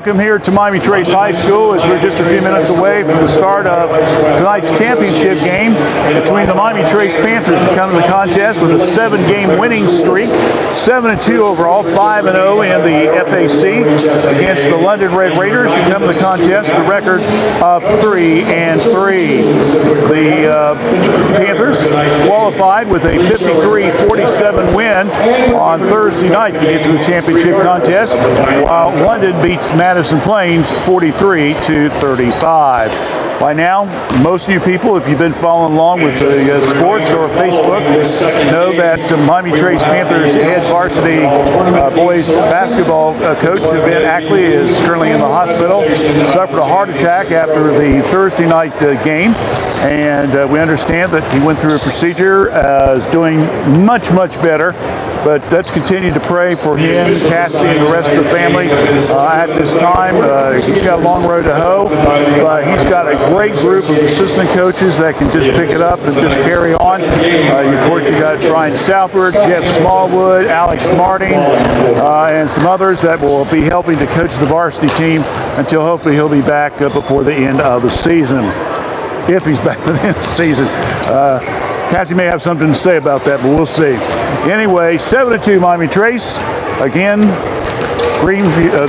welcome here to Miami Trace High School as we're just a few minutes away from the start of tonight's championship game between the Miami Trace Panthers, who come to the contest with a 7-game winning streak, 7-2 overall, 5-0 in the FAC, against the London Red Raiders, who come to the contest with a record of 3-3. The Panthers qualified with a 53-47 win on Thursday night to get to the championship contest, while London beats Madison Plains 43-35. By now, most of you people, if you've been following along with the sports or Facebook, know that Miami Trace Panthers head varsity boys basketball coach, Ben Ackley, is currently in the hospital. Suffered a heart attack after the Thursday night game, and we understand that he went through a procedure, is doing much, much better. But let's continue to pray for him, Cassie, and the rest of the family. At this time, he's got a long road to hoe, but he's got a great group of assistant coaches that can just pick it up and just carry on. Of course, you got Brian Southward, Jeff Smallwood, Alex Martin, and some others that will be helping to coach the varsity team until hopefully he'll be back before the end of the season. If he's back for the end of the season. Cassie may have something to say about that, but we'll see. Anyway, 7-2 Miami Trace. Again,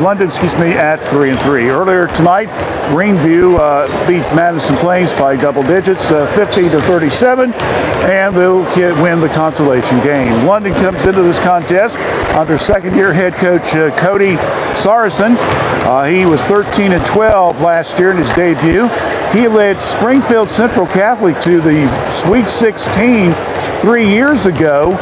London, at 3-3. Earlier tonight, Greenview beat Madison Plains by double digits, 50-37, and they'll win the consolation game. London comes into this contest under second-year head coach Cody Saracen. He was 13-12 last year in his debut. He led Springfield Central Catholic to the Sweet 16 3 years ago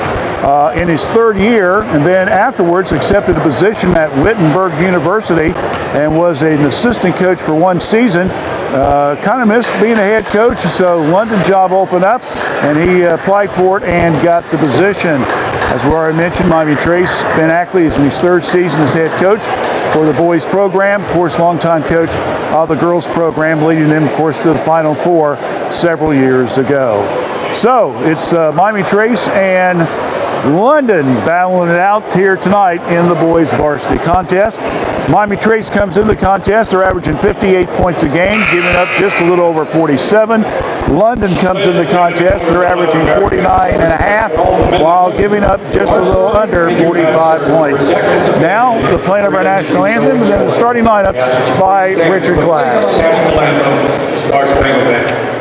in his third year, and then afterwards accepted a position at Wittenberg University and was an assistant coach for one season. Kind of missed being a head coach, so London job opened up, and he applied for it and got the position. As we already mentioned, Miami Trace, Ben Ackley is in his third season as head coach for the boys program. Of course, longtime coach of the girls program, leading them, of course, to the Final Four several years ago. So it's Miami Trace and London battling it out here tonight in the boys varsity contest. Miami Trace comes into the contest. They're averaging 58 points a game, giving up just a little over 47. London comes into the contest. They're averaging 49.5 while giving up just a little under 45 points. Now, the playing of our national anthem, and then the starting lineups by Richard Glass. National anthem, Star Spangled Banner.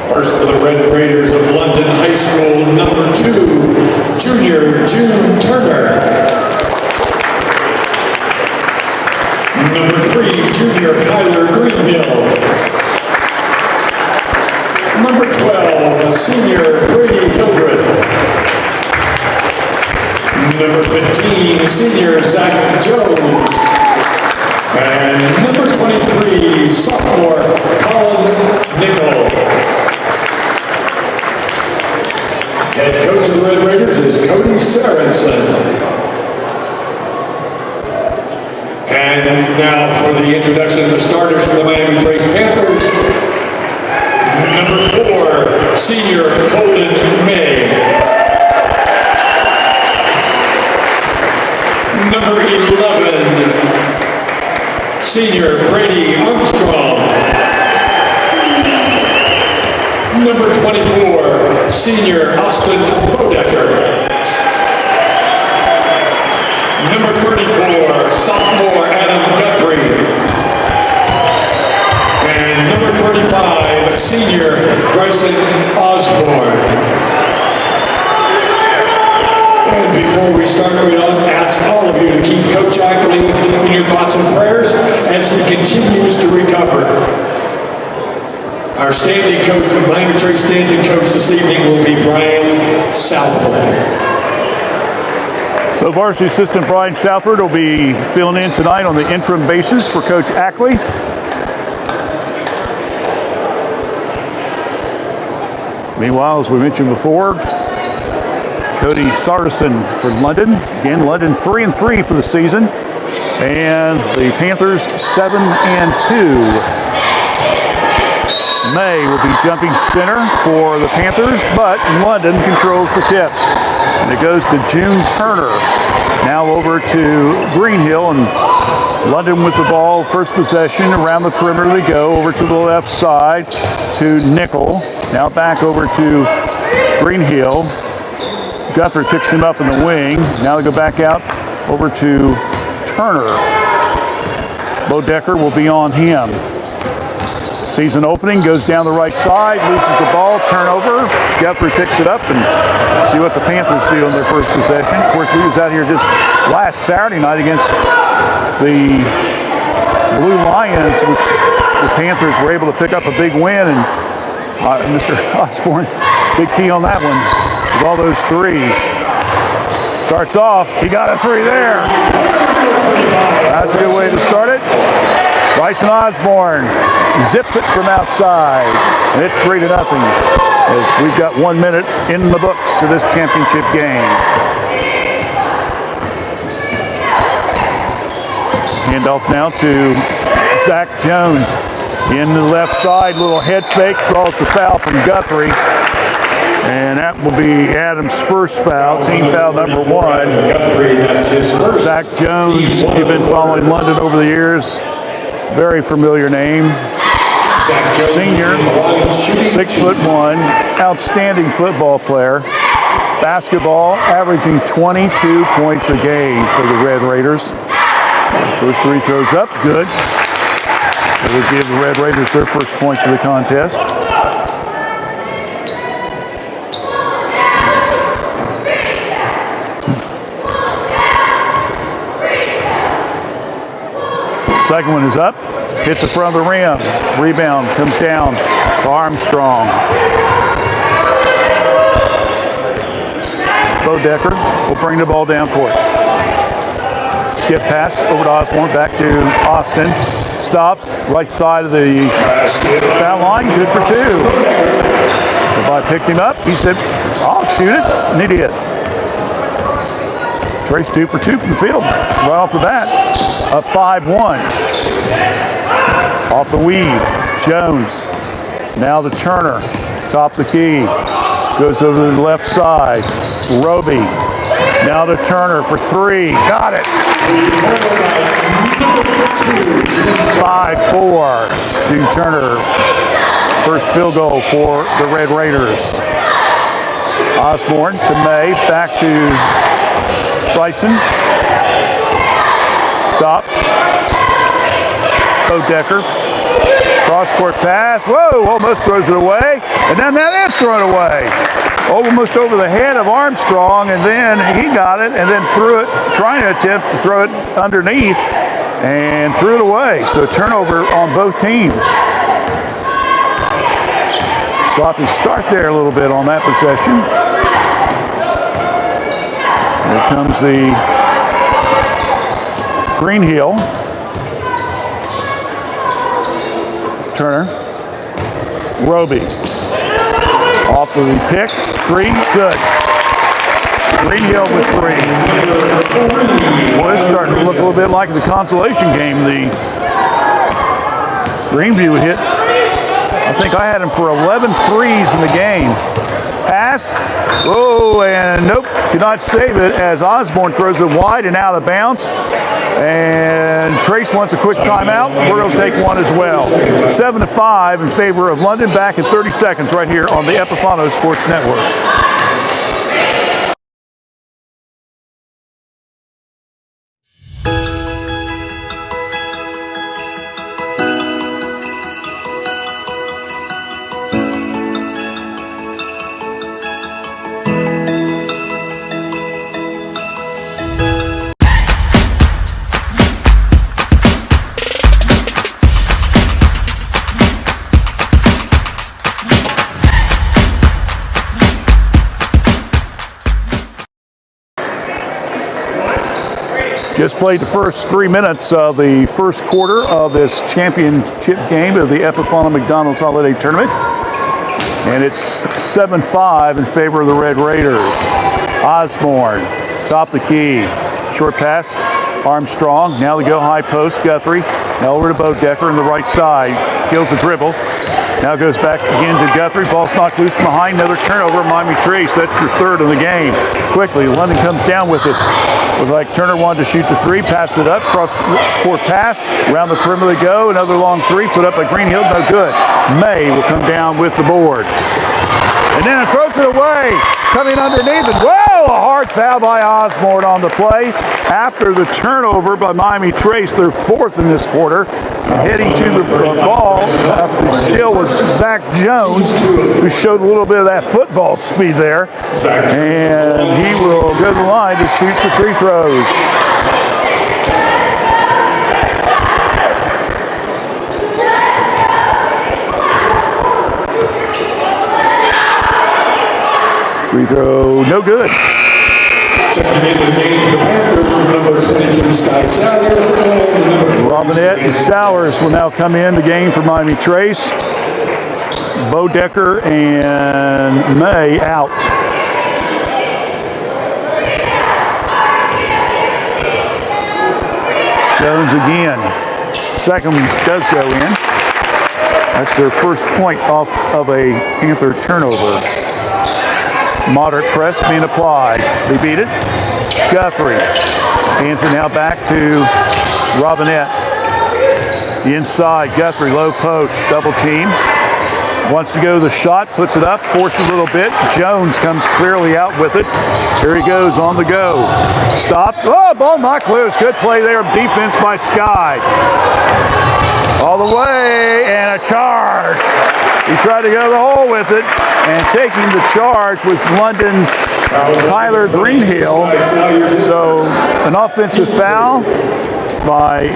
First for the Red Raiders of London High School, number 2, junior June Turner. Number 3, junior Kyler Greenhill. Number 12, senior Brady Hildreth. Number 15, senior Zach Jones. And number 23, sophomore Colin Nickel. Head coach of the Red Raiders is Cody Sarensen. And now for the introduction of the starters for the Miami Trace Panthers. Number 4, senior Colton May. Number 11, senior Brady Armstrong. Number 24, senior Austin Bodecker. Number 34, sophomore Adam Guthrie. And number 35, senior Bryson Osborne. And before we start, we'd ask all of you to keep Coach Ackley in your thoughts and prayers as he continues to recover. Our standing coach, the Miami Trace standing coach this evening will be Brian Southwood. So varsity assistant Brian Southward will be filling in tonight on the interim basis for Coach Ackley. Meanwhile, as we mentioned before, Cody Sartison for London. Again, London 3-3 for the season. And the Panthers 7-2. May will be jumping center for the Panthers, but London controls the tip. And it goes to June Turner. Now over to Greenhill, and London with the ball. First possession, around the perimeter they go. Over to the left side to Nickel. Now back over to Greenhill. Guthrie picks him up in the wing. Now they go back out over to Turner. Bodecker will be on him. Season opening, goes down the right side, loses the ball, turnover. Guthrie picks it up, and see what the Panthers do on their first possession. Of course, we was out here just last Saturday night against the Blue Lions, which the Panthers were able to pick up a big win, and Mr. Osborne, big key on that one with all those threes. Starts off, he got a three there. That's a good way to start it. Bryson Osborne zips it from outside, and it's 3-0 as we've got 1 minute in the books of this championship game. Handoff now to Zach Jones. In the left side, little head fake, draws the foul from Guthrie. And that will be Adams' first foul, team foul number 1. Guthrie, that's his first. Zach Jones, if you've been following London over the years, very familiar name. Senior, 6'1", outstanding football player. Basketball, averaging 22 points a game for the Red Raiders. First three throws up, good. It would give the Red Raiders their first points of the contest. Second one is up, hits it front of the rim. Rebound comes down to Armstrong. Bodecker will bring the ball down court. Skip pass over to Osborne, back to Austin. Stops, right side of the foul line, good for 2. If I picked him up, he said, I'll shoot it, and he did. Trace 2 for 2 from the field, right off the bat. Up 5-1. Off the weave, Jones. Now to Turner, top of the key. Goes over to the left side. Roby. Now to Turner for 3. Got it. 5-4. June Turner. First field goal for the Red Raiders. Osborne to May. Back to Bryson. Stops. Bodecker. Cross-court pass. Whoa, almost throws it away. And then that is thrown away. Almost over the head of Armstrong, and then he got it and then threw it, trying to attempt to throw it underneath, and threw it away. So turnover on both teams. Sloppy start there a little bit on that possession. Here comes the Greenhill. Turner. Roby. Off of the pick. 3. Good. Greenhill with 3. Well, it's starting to look a little bit like the consolation game. The Greenview hit, I think I had him for 11 threes in the game. Pass, oh, and nope, could not save it as Osborne throws it wide and out of bounds. And Trace wants a quick timeout. We're going to take one as well. 7-5 in favor of London. Back in 30 seconds right here on the Epifano Sports Network. Just played the first 3 minutes of the first quarter of this championship game of the Epifano McDonald's Holiday Tournament. And it's 7-5 in favor of the Red Raiders. Osborne, top the key. Short pass, Armstrong. Now they go high post, Guthrie. Now over to Bodecker on the right side. Kills the dribble. Now goes back again to Guthrie. Ball's knocked loose behind. Another turnover, Miami Trace. That's their third in the game. Quickly, London comes down with it. Looked like Turner wanted to shoot the 3, pass it up, cross court pass, around the perimeter they go. Another long 3, put up by Greenhill, no good. May will come down with the board. And then it throws it away, coming underneath it. Whoa, a hard foul by Osborne on the play. After the turnover by Miami Trace, their 4th in this quarter. And heading to the ball, after still was Zach Jones, who showed a little bit of that football speed there. And he will go to the line to shoot the free throws. Free throw, no good. Checking into the game for the Panthers, number 22, Sky Sowers, and number 20. Robinette and Sowers will now come in the game for Miami Trace. Bodecker and May out. Jones again. Second one does go in. That's their first point off of a Panther turnover. Moderate press being applied. They beat it. Guthrie. Hands it now back to Robinette. Inside, Guthrie, low post, double team. Wants to go to the shot, puts it up, forces a little bit. Jones comes clearly out with it. Here he goes on the go. Stop. Oh, ball knocked loose. Good play there. Defense by Sky. All the way, and a charge. He tried to go the hole with it, and taking the charge was London's Tyler Greenhill. So an offensive foul by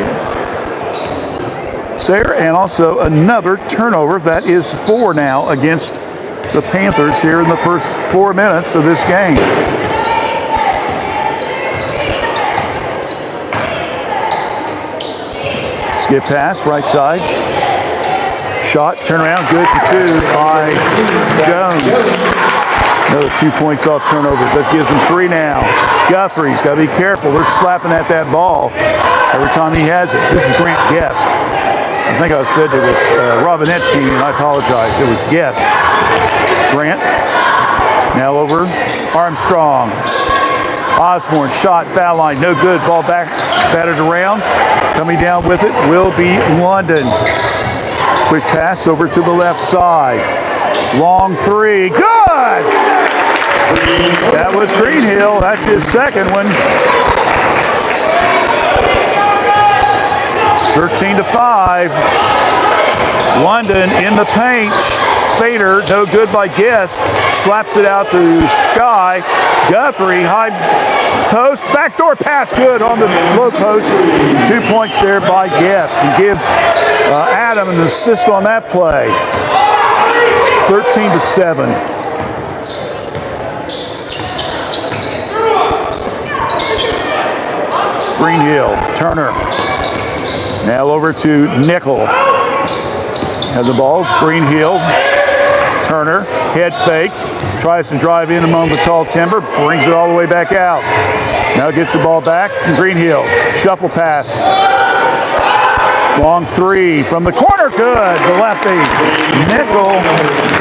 Sayre, and also another turnover. That is 4 now against the Panthers here in the first 4 minutes of this game. Skip pass, right side. Shot, turn around, good for 2 by Jones. Another 2 points off turnovers. That gives them 3 now. Guthrie's got to be careful. They're slapping at that ball every time he has it. This is Grant Guest. I think I said it was Robinette team, and I apologize. It was Guest. Grant. Now over Armstrong. Osborne shot, foul line, no good. Ball back, battered around. Coming down with it will be London. Quick pass over to the left side. Long 3, good! That was Greenhill. That's his second one. 13-5. London in the paint. Fader, no good by Guest. Slaps it out to Sky. Guthrie, high post. Backdoor pass, good on the low post. 2 points there by Guest. And give Adam an assist on that play. 13-7. Greenhill, Turner. Now over to Nickel. Has the balls. Greenhill, Turner, head fake, Tries to drive in among the tall timber, brings it all the way back out. Now gets the ball back from Greenhill. Shuffle pass. Long three from the corner, good. The lefty. Nickel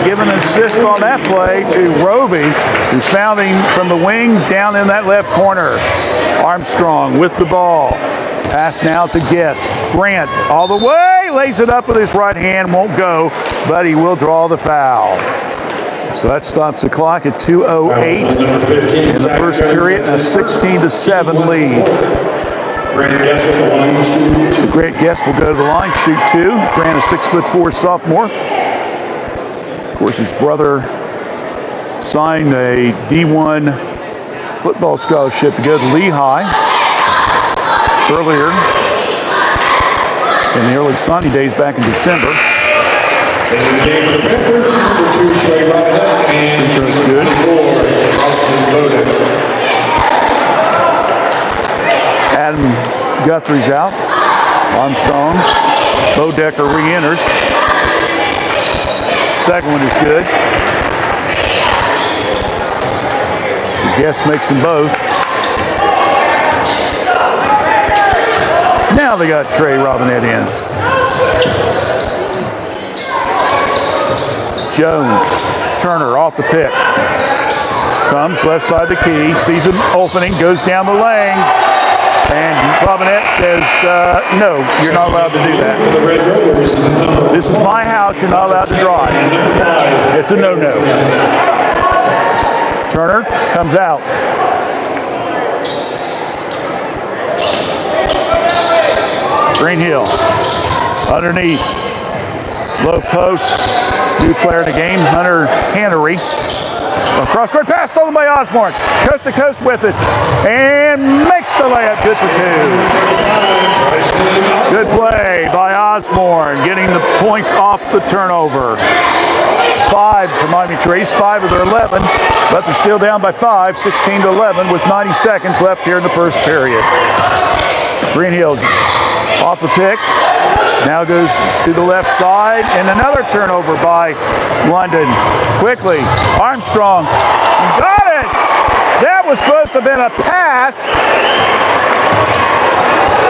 giving an assist on that play to Roby, who found him from the wing down in that left corner. Armstrong with the ball. Pass now to Guess. Grant all the way, lays it up with his right hand, won't go, but he will draw the foul. So that stops the clock at 2:08 in the first period, a 16-7 lead. Grant Guess at the line, shoot. So Grant Guess will go to the line, shoot two. Grant, a 6'4" sophomore. Of course, his brother signed a D1 football scholarship to go to Lehigh earlier in the early sunny days back in December. And in the game for the Panthers, number 2, Trey Robinette, and That's good. 4, Austin Bowden. Adam Guthrie's out. Armstrong. Bodecker re-enters. Second one is good. So Guess makes them both. Now they got Trey Robinette in. Jones. Turner off the pick. Comes left side of the key. Sees him opening. Goes down the lane. And Robinette says, no, you're not allowed to do that. This is my house. You're not allowed to drive. It's a no-no. Turner comes out. Greenhill underneath. Low post. New player in the game, Hunter Cannery. Cross-court pass stolen by Osborne. Coast to coast with it. And makes the layup. Good for two. Good play by Osborne, getting the points off the turnover. It's 5 for Miami Trace, 5 of their 11, but they're still down by 5, 16-11 with 90 seconds left here in the first period. Greenhill off the pick. Now goes to the left side, and another turnover by London. Quickly, Armstrong got it! That was supposed to have been a pass,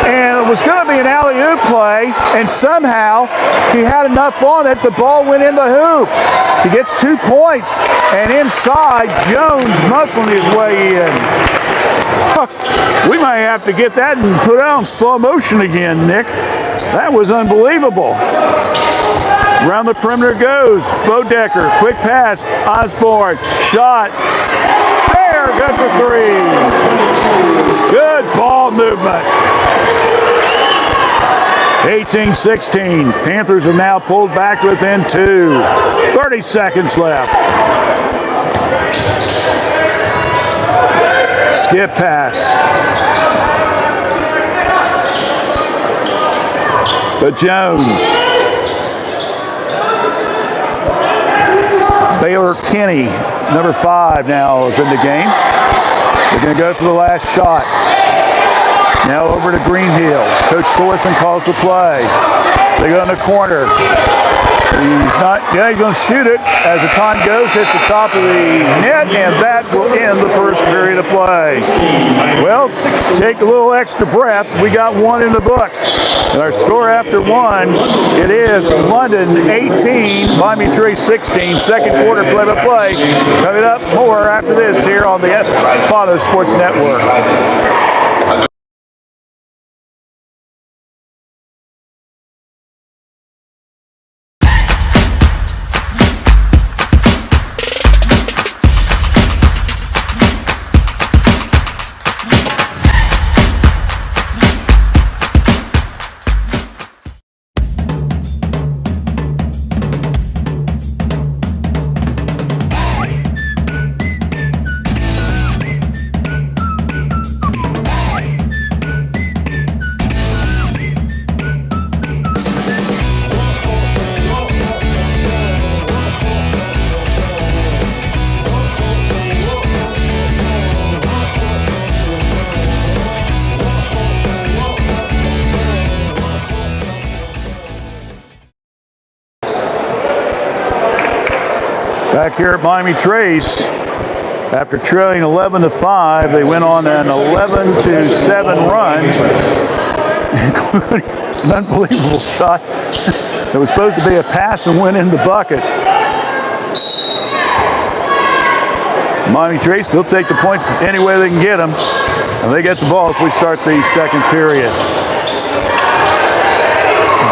and it was going to be an alley-oop play, and somehow he had enough on it, the ball went in the hoop. He gets 2 points, and inside, Jones muscling his way in. We might have to get that and put it on slow motion again, Nick. That was unbelievable. Around the perimeter goes. Bodecker, quick pass. Osborne, shot. Fair, good for 3. Good ball movement. 18-16. Panthers have now pulled back to within 2. 30 seconds left. Skip pass. To Jones. Baylor Kinney, number 5 now is in the game. They're going to go for the last shot. Now over to Greenhill. Coach Sorensen calls the play. They go in the corner. He's going to shoot it as the time goes, hits the top of the net, and that will end the first period of play. Well, take a little extra breath. We got 1 in the books. And our score after 1, it is London 18, Miami Trace 16. Second quarter play-by-play. Coming up more after this here on the Epifano Sports Network. Back here at Miami Trace, after trailing 11-5, they went on an 11-7 run, including an unbelievable shot that was supposed to be a pass and went in the bucket. Miami Trace, they'll take the points any way they can get them, and they get the ball as we start the second period.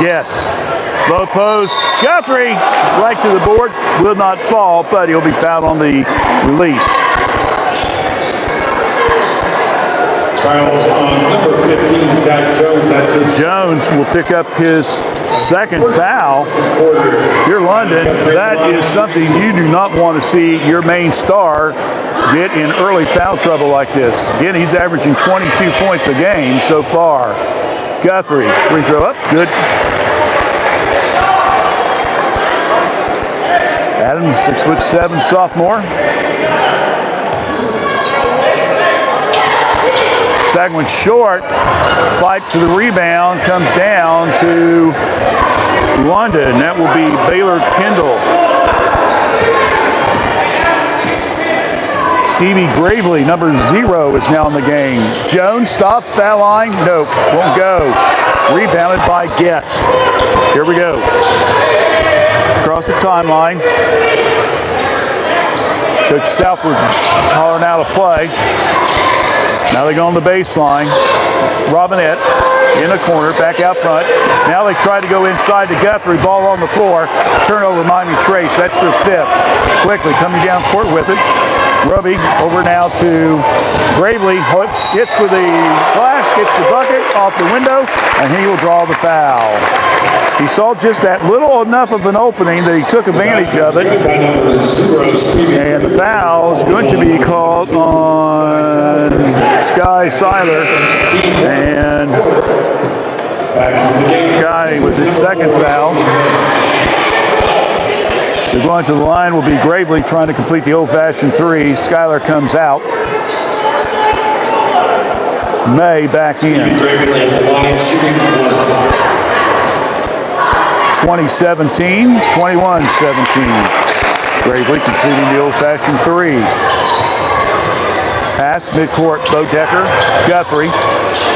Guess. Low post. Guthrie right to the board. Will not fall, but he'll be fouled on the release. Fouls on number 15, Zach Jones. That's his Jones will pick up his second foul. If you're London, that is something you do not want to see your main star get in early foul trouble like this. Again, he's averaging 22 points a game so far. Guthrie, free throw up, good. Adam, 6'7" sophomore. Second one short. Fight to the rebound. Comes down to London. That will be Baylor Kendall. Stevie Gravely, number 0, is now in the game. Jones, stop, foul line. Nope, won't go. Rebounded by Guess. Here we go. Across the timeline. Coach Southwood hollering out a play. Now they go on the baseline. Robinette in the corner, back out front. Now they try to go inside to Guthrie. Ball on the floor. Turnover, Miami Trace. That's their 5th. Quickly coming down court with it. Ruby over now to Gravely. Hits for the glass, gets the bucket off the window, and he will draw the foul. He saw just that little enough of an opening that he took advantage of it. And the foul is going to be called on Sky Seiler. And Sky was his second foul. So going to the line will be Gravely trying to complete the old-fashioned 3. Skyler comes out. May back in. 20-17, 21-17. Gravely completing the old-fashioned 3. Pass midcourt, Bodecker, Guthrie.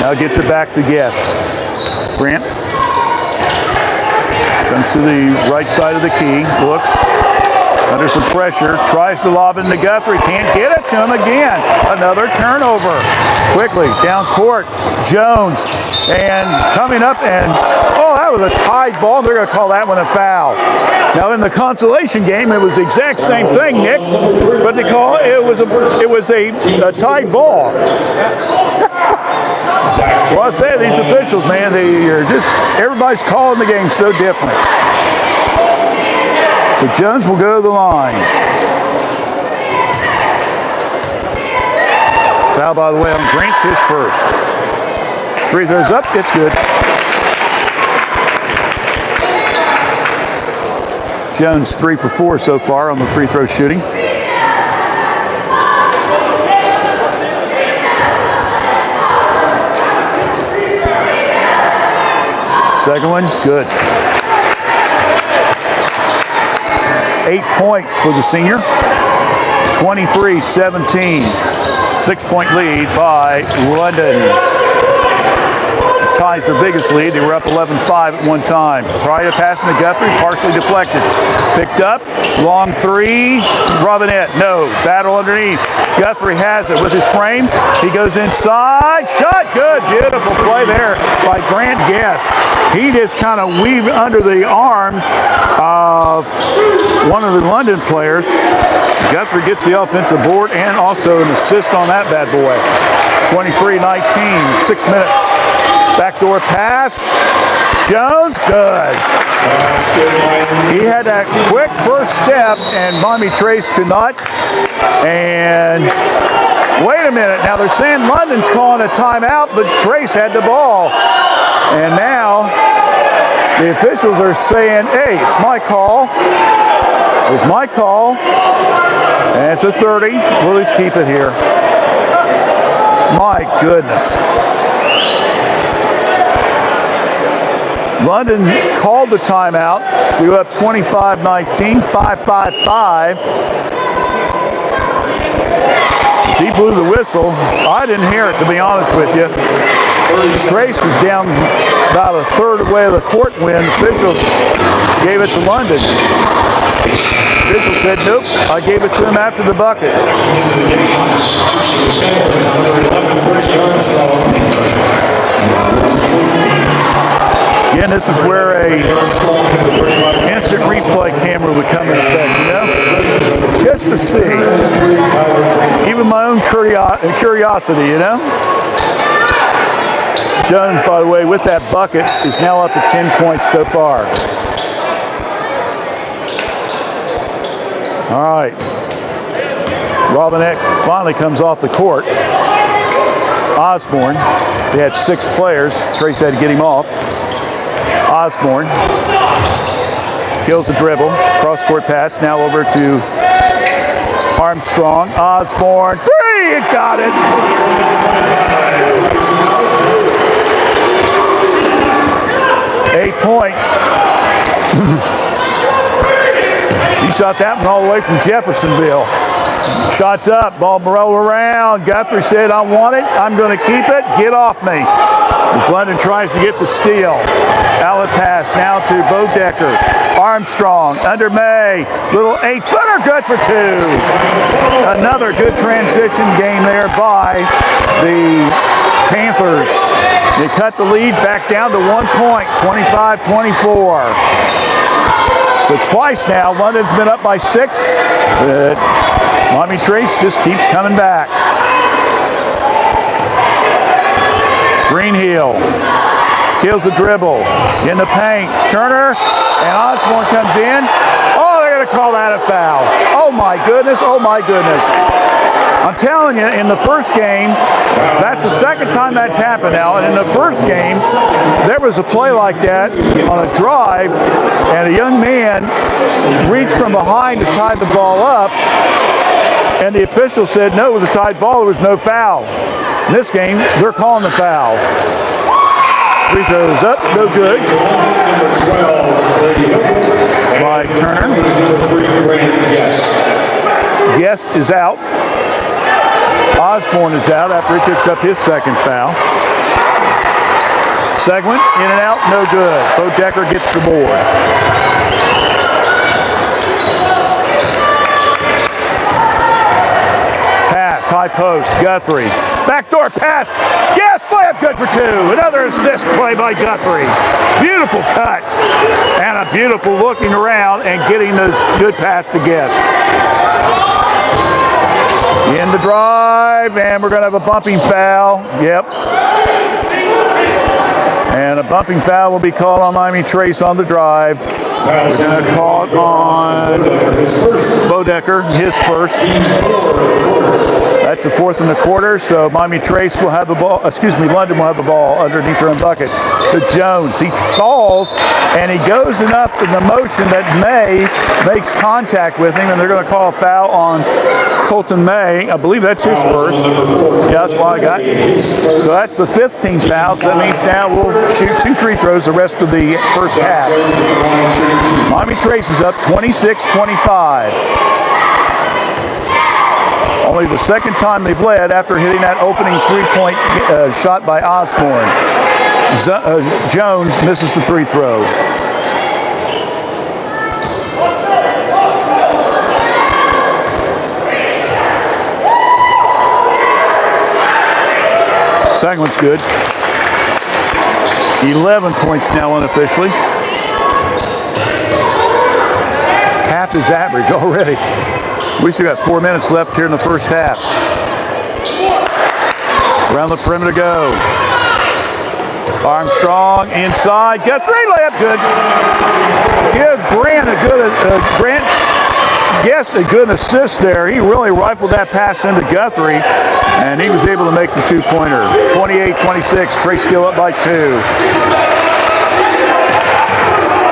Now gets it back to Guess. Grant. Comes to the right side of the key, looks, under some pressure, tries to lob into Guthrie, can't get it to him again. Another turnover. Quickly, down court, Jones, and coming up, and that was a tied ball. They're going to call that one a foul. Now in the consolation game, it was the exact same thing, Nick, but they call it was a tied ball. Well, I say these officials, man, everybody's calling the game so different. So Jones will go to the line. Foul, by the way, on Grant's his first. Free throws up, it's good. Jones 3 for 4 so far on the free throw shooting. Second one, good. 8 points for the senior. 23-17. 6-point lead by London. Ties their biggest lead. They were up 11-5 at one time. Prior to passing to Guthrie, partially deflected. Picked up, long 3. Robinette, no. Battle underneath. Guthrie has it with his frame. He goes inside. Shot, good. Beautiful play there by Grant Guess. He just kind of weaved under the arms of one of the London players. Guthrie gets the offensive board and also an assist on that bad boy. 23-19, 6 minutes. Backdoor pass. Jones, good. He had that quick first step, and Miami Trace could not. And wait a minute. Now they're saying London's calling a timeout, but Trace had the ball. And now the officials are saying, hey, it's my call. It's my call. And it's a 30. We'll at least keep it here. My goodness. London called the timeout. We were up 25-19, 5-5-5. He blew the whistle. I didn't hear it, to be honest with you. Trace was down about a third away of the court when officials gave it to London. Official said, nope, I gave it to him after the bucket. Again, this is where a instant replay camera would come into effect, you know? Just to see. Even my own curiosity, you know? Jones, by the way, with that bucket, is now up to 10 points so far. All right. Robinette finally comes off the court. Osborne, they had 6 players. Trace had to get him off. Osborne kills the dribble. Cross-court pass now over to Armstrong. Osborne, 3, it got it. Eight points. He shot that one all the way from Jeffersonville. Shots up, ball roll around. Guthrie said, I want it, I'm going to keep it, get off me. As London tries to get the steal. Outlet pass now to Bodecker. Armstrong, under May. Little 8-footer, good for 2. Another good transition game there by the Panthers. They cut the lead back down to 1 point, 25-24. So twice now, London's been up by 6, but Miami Trace just keeps coming back. Greenhill kills the dribble in the paint. Turner and Osborne comes in. Oh, they're going to call that a foul. Oh my goodness, oh my goodness. I'm telling you, in the first game, that's the second time that's happened now. And in the first game, there was a play like that on a drive, and a young man reached from behind to tie the ball up, and the official said, no, it was a tied ball, there was no foul. In this game, they're calling the foul. Free throws up, no good. By Turner. Guest is out. Osborne is out after he picks up his second foul. Seguin, in and out, no good. Bodecker gets the board. Pass, high post, Guthrie. Backdoor pass, Guest, layup good for 2. Another assist play by Guthrie. Beautiful cut. And a beautiful looking around and getting this good pass to Guest. In the drive, and we're going to have a bumping foul. Yep. And a bumping foul will be called on Miami Trace on the drive. We're going to call it on Bodecker, his first. That's the 4th in the quarter, so Miami Trace will have the ball, London will have the ball underneath their own bucket. To Jones, he falls, and he goes up in the motion that May makes contact with him, and they're going to call a foul on Colton May. I believe that's his first. Yeah, that's what I got. So that's the 15th foul, so that means now we'll shoot 2 free throws the rest of the first half. Miami Trace is up 26-25. Only the second time they've led after hitting that opening 3-point shot by Osborne. Jones misses the free throw. Second one's good. 11 points now unofficially. Half his average already. We still got 4 minutes left here in the first half. Around the perimeter go. Armstrong inside. Guthrie, layup good. Give Grant a good a good assist there. He really rifled that pass into Guthrie, and he was able to make the 2-pointer. 28-26. Trace still up by 2.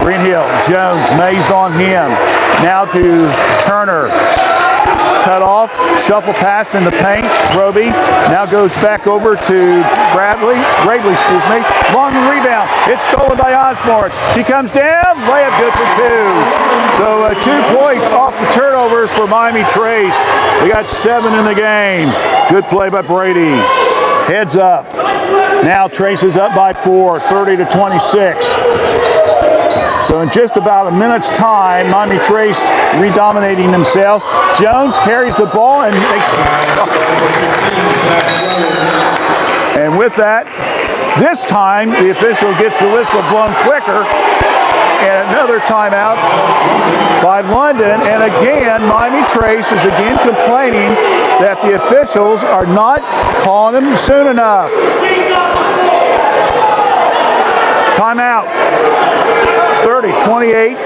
Greenhill, Jones, Mays on him. Now to Turner. cut off, shuffle pass in the paint. Roby now goes back over to Gravely, long rebound. It's stolen by Osborne. He comes down, layup good for 2. So 2 points off the turnovers for Miami Trace. We got 7 in the game. Good play by Brady. Heads up. Now Trace is up by 4, 30-26. So in just about a minute's time, Miami Trace redominating themselves. Jones carries the ball and makes. And with that, this time the official gets the whistle blown quicker. And another timeout by London. And again, Miami Trace is again complaining that the officials are not calling them soon enough. Timeout. 30-28.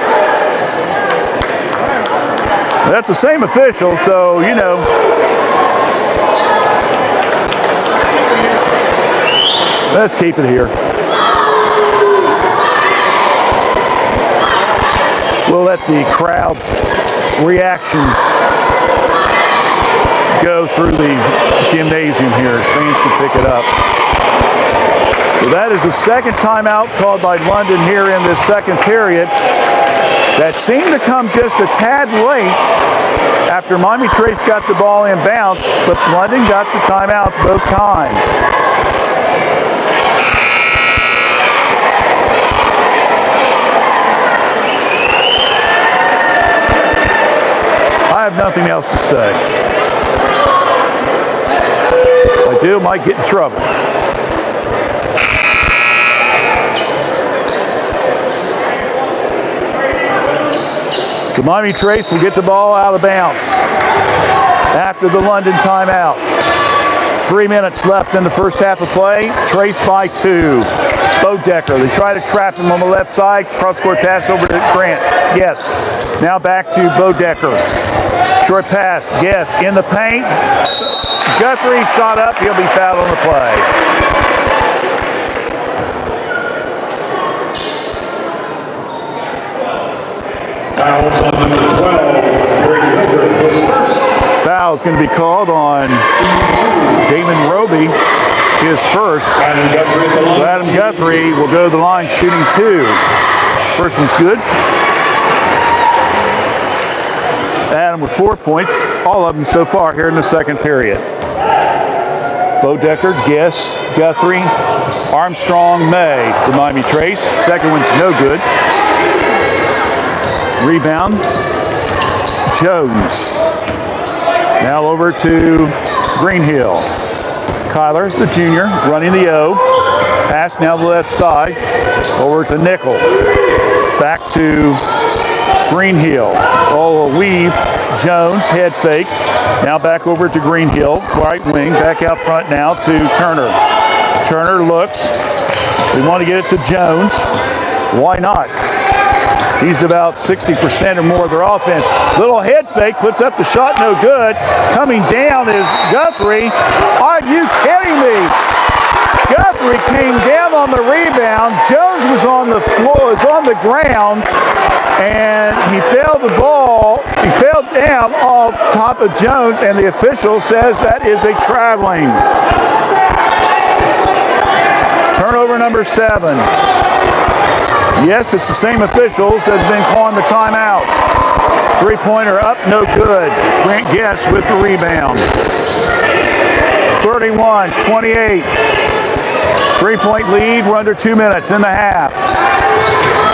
That's the same official, so you know. Let's keep it here. We'll let the crowd's reactions go through the gymnasium here. Fans can pick it up. So that is the second timeout called by London here in this second period. That seemed to come just a tad late after Miami Trace got the ball in bounce, but London got the timeouts both times. I have nothing else to say. If I do, I might get in trouble. So Miami Trace will get the ball out of bounds after the London timeout. 3 minutes left in the first half of play. Trace by 2. Bodecker, they try to trap him on the left side. Cross-court pass over to Grant. Yes. Now back to Bodecker. Short pass. Yes. In the paint. Guthrie shot up. He'll be fouled on the play. Fouls on number 12. Brady Hildreth was first. Foul is going to be called on Damon Roby, his first. Adam Guthrie at the line. So Adam Guthrie will go to the line shooting 2. First one's good. Adam with 4 points, all of them so far here in the second period. Bodecker, Guess, Guthrie, Armstrong, May for Miami Trace. Second one's no good. Rebound, Jones. Now over to Greenhill. Kyler, the junior, running the O. Pass now to the left side. Over to Nickel. Back to Greenhill. Oh, a weave. Jones, head fake. Now back over to Greenhill. Right wing. Back out front now to Turner. Turner looks. We want to get it to Jones. Why not? He's about 60% or more of their offense. Little head fake, puts up the shot, no good. Coming down is Guthrie. Are you kidding me? Guthrie came down on the rebound. Jones was on the floor, was on the ground, and he fell the ball. He fell down off top of Jones, and the official says that is a traveling. Turnover number 7. Yes, it's the same officials that have been calling the timeouts. 3-pointer up, no good. Grant Guess with the rebound. 31-28. 3-point lead. We're under 2 minutes in the half.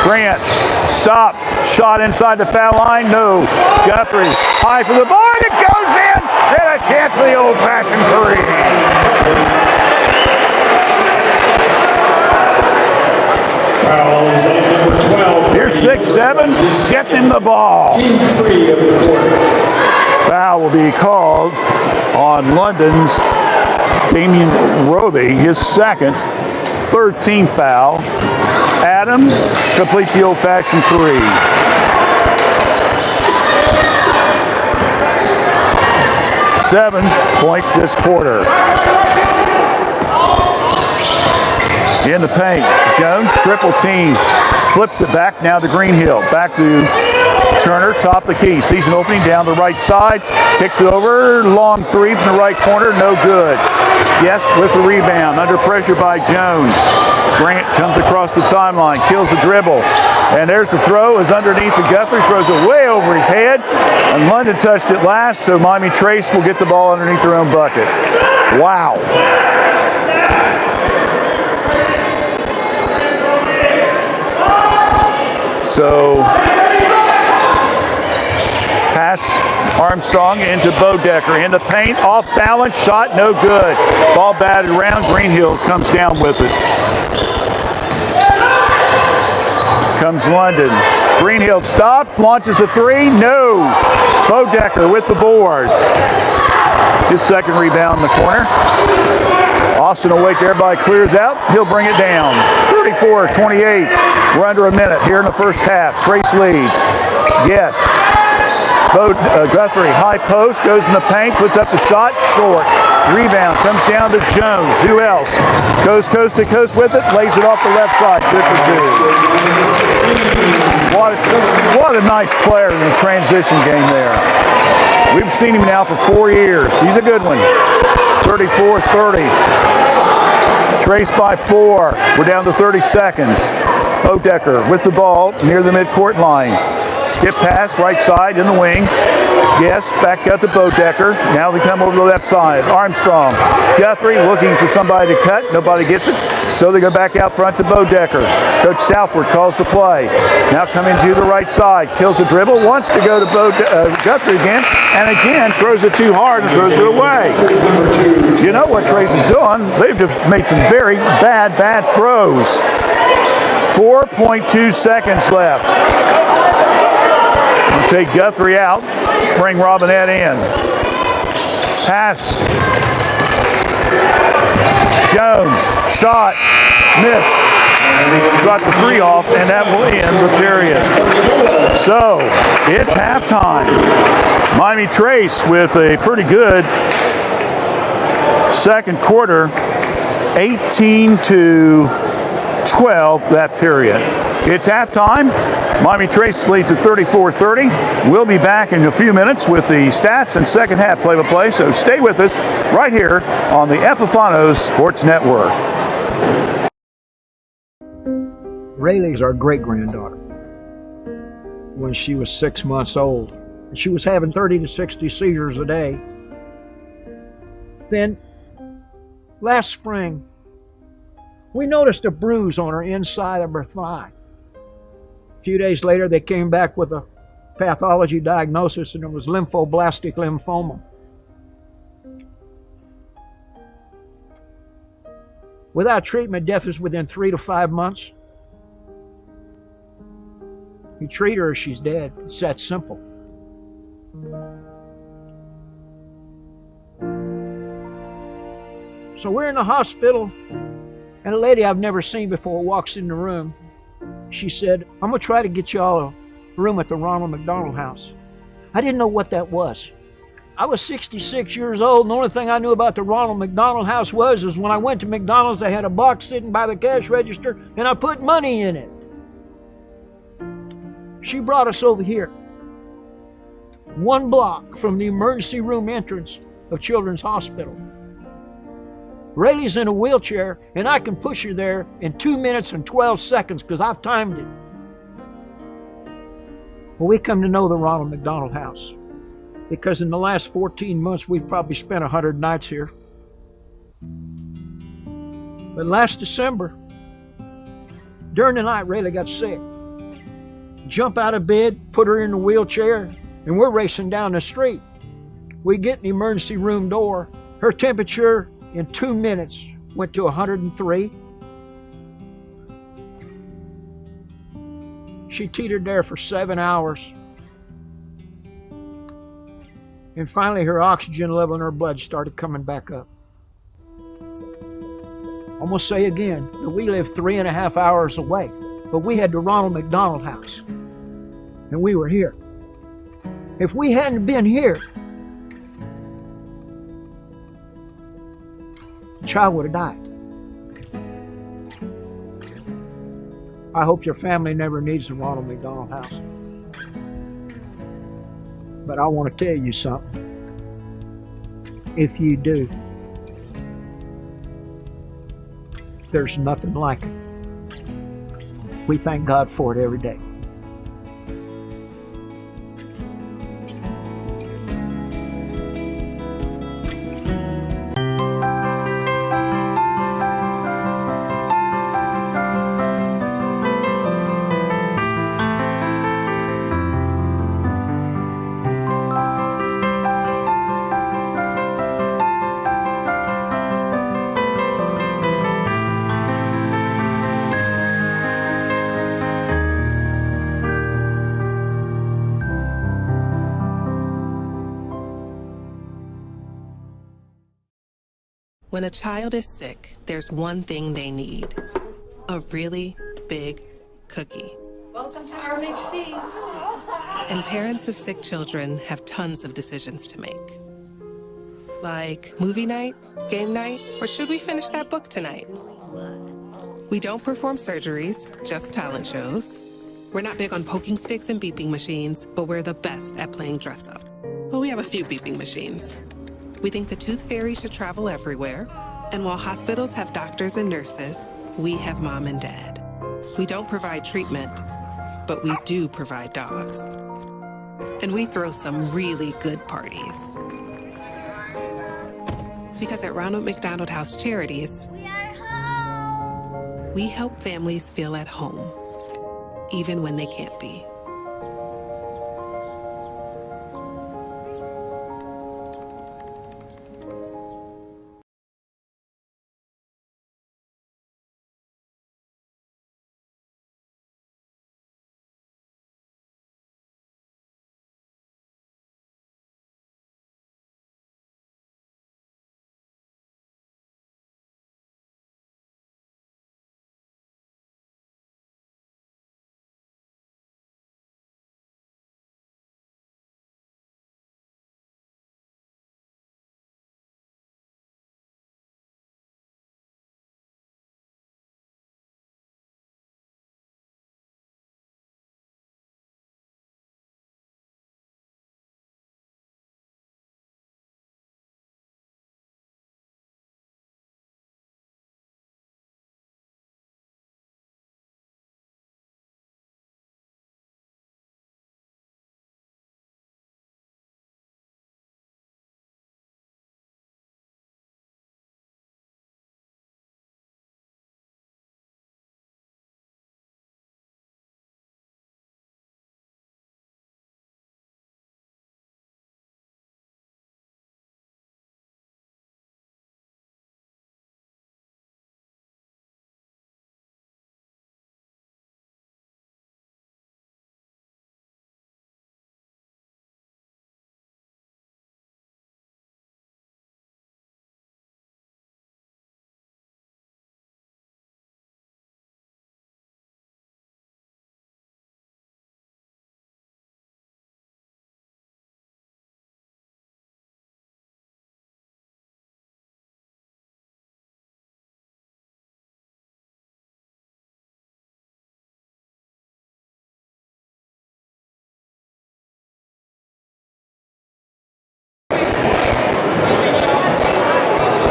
Grant stops. Shot inside the foul line. No. Guthrie high for the ball. It goes in. And a chance for the old-fashioned 3. Fouls on number 12. Here's 6-7, get him the ball. Team 3 of the quarter. Foul will be called on London's Damien Roby, his second, 13th foul. Adam completes the old-fashioned 3. Seven points this quarter. In the paint, Jones triple team, flips it back now to Greenhill. Back to Turner, top of the key, sees an opening down the right side, kicks it over, long three from the right corner, no good. Yes, with the rebound, under pressure by Jones. Grant comes across the timeline, kills the dribble, and there's the throw, is underneath to Guthrie, throws it way over his head, and London touched it last, so Miami Trace will get the ball underneath their own bucket. Wow. So, pass Armstrong into Bodecker, into paint, off balance, shot no good. Ball batted around, Greenhill comes down with it. Comes London. Greenhill stopped, launches a three, no. Bodecker with the board. His second rebound in the corner. Austin will wait there, by clears out, he'll bring it down. 34-28, we're under a minute here in the first half. Trace leads, yes. Guthrie, high post, goes in the paint, puts up the shot, short. Rebound comes down to Jones. Who else? Goes coast to coast with it, lays it off the left side. Good for two. What a nice player in the transition game there. We've seen him now for 4 years. He's a good one. 34-30. Trace by 4. We're down to 30 seconds. Bodecker with the ball near the midcourt line. Skip pass, right side in the wing. Yes, back out to Bodecker. Now they come over the left side. Armstrong. Guthrie looking for somebody to cut. Nobody gets it. So they go back out front to Bodecker. Coach Southward calls the play. Now coming to the right side. Kills the dribble. Wants to go to Guthrie again. And again throws it too hard and throws it away. You know what Trace is doing? They've just made some very bad throws. 4.2 seconds left. We'll take Guthrie out, bring Robinette in. Pass. Jones, shot, missed. He got the three off, and that will end the period. So, it's halftime. Miami Trace with a pretty good second quarter, 18-12 that period. It's halftime. Miami Trace leads at 34-30. We'll be back in a few minutes with the stats and second half play-by-play, so stay with us right here on the Epifano Sports Network. Rayleigh's our great-granddaughter. When she was 6 months old, and she was having 30 to 60 seizures a day. Then, last spring, we noticed a bruise on her inside of her thigh. A few days later, they came back with a pathology diagnosis, and it was lymphoblastic lymphoma. Without treatment, death is within 3 to 5 months. You treat her, she's dead. It's that simple. So we're in the hospital, and a lady I've never seen before walks in the room. She said, "I'm going to try to get y'all a room at the Ronald McDonald House." I didn't know what that was. I was 66 years old, and the only thing I knew about the Ronald McDonald House was when I went to McDonald's, they had a box sitting by the cash register, and I put money in it. She brought us over here, 1 block from the emergency room entrance of Children's Hospital. Rayleigh's in a wheelchair, and I can push her there in 2 minutes and 12 seconds because I've timed it. Well, we come to know the Ronald McDonald House because in the last 14 months, we've probably spent 100 nights here. But last December, during the night, Rayleigh got sick. Jump out of bed, put her in the wheelchair, and we're racing down the street. We get in the emergency room door. Her temperature in 2 minutes went to 103. She teetered there for 7 hours. And finally her oxygen level in her blood started coming back up. I'm going to say again that we live 3.5 hours away, but we had the Ronald McDonald House, and we were here. If we hadn't been here, the child would have died. I hope your family never needs the Ronald McDonald House. But I want to tell you something. If you do, there's nothing like it. We thank God for it every day. When a child is sick, there's one thing they need: a really big cookie. Welcome to RMHC. And parents of sick children have tons of decisions to make. Like movie night, game night, or should we finish that book tonight? We don't perform surgeries, just talent shows. We're not big on poking sticks and beeping machines, but we're the best at playing dress up. Well, we have a few beeping machines. We think the tooth fairy should travel everywhere. And while hospitals have doctors and nurses, we have mom and dad. We don't provide treatment, but we do provide dogs. And we throw some really good parties. Because at Ronald McDonald House Charities, we help families feel at home, even when they can't be.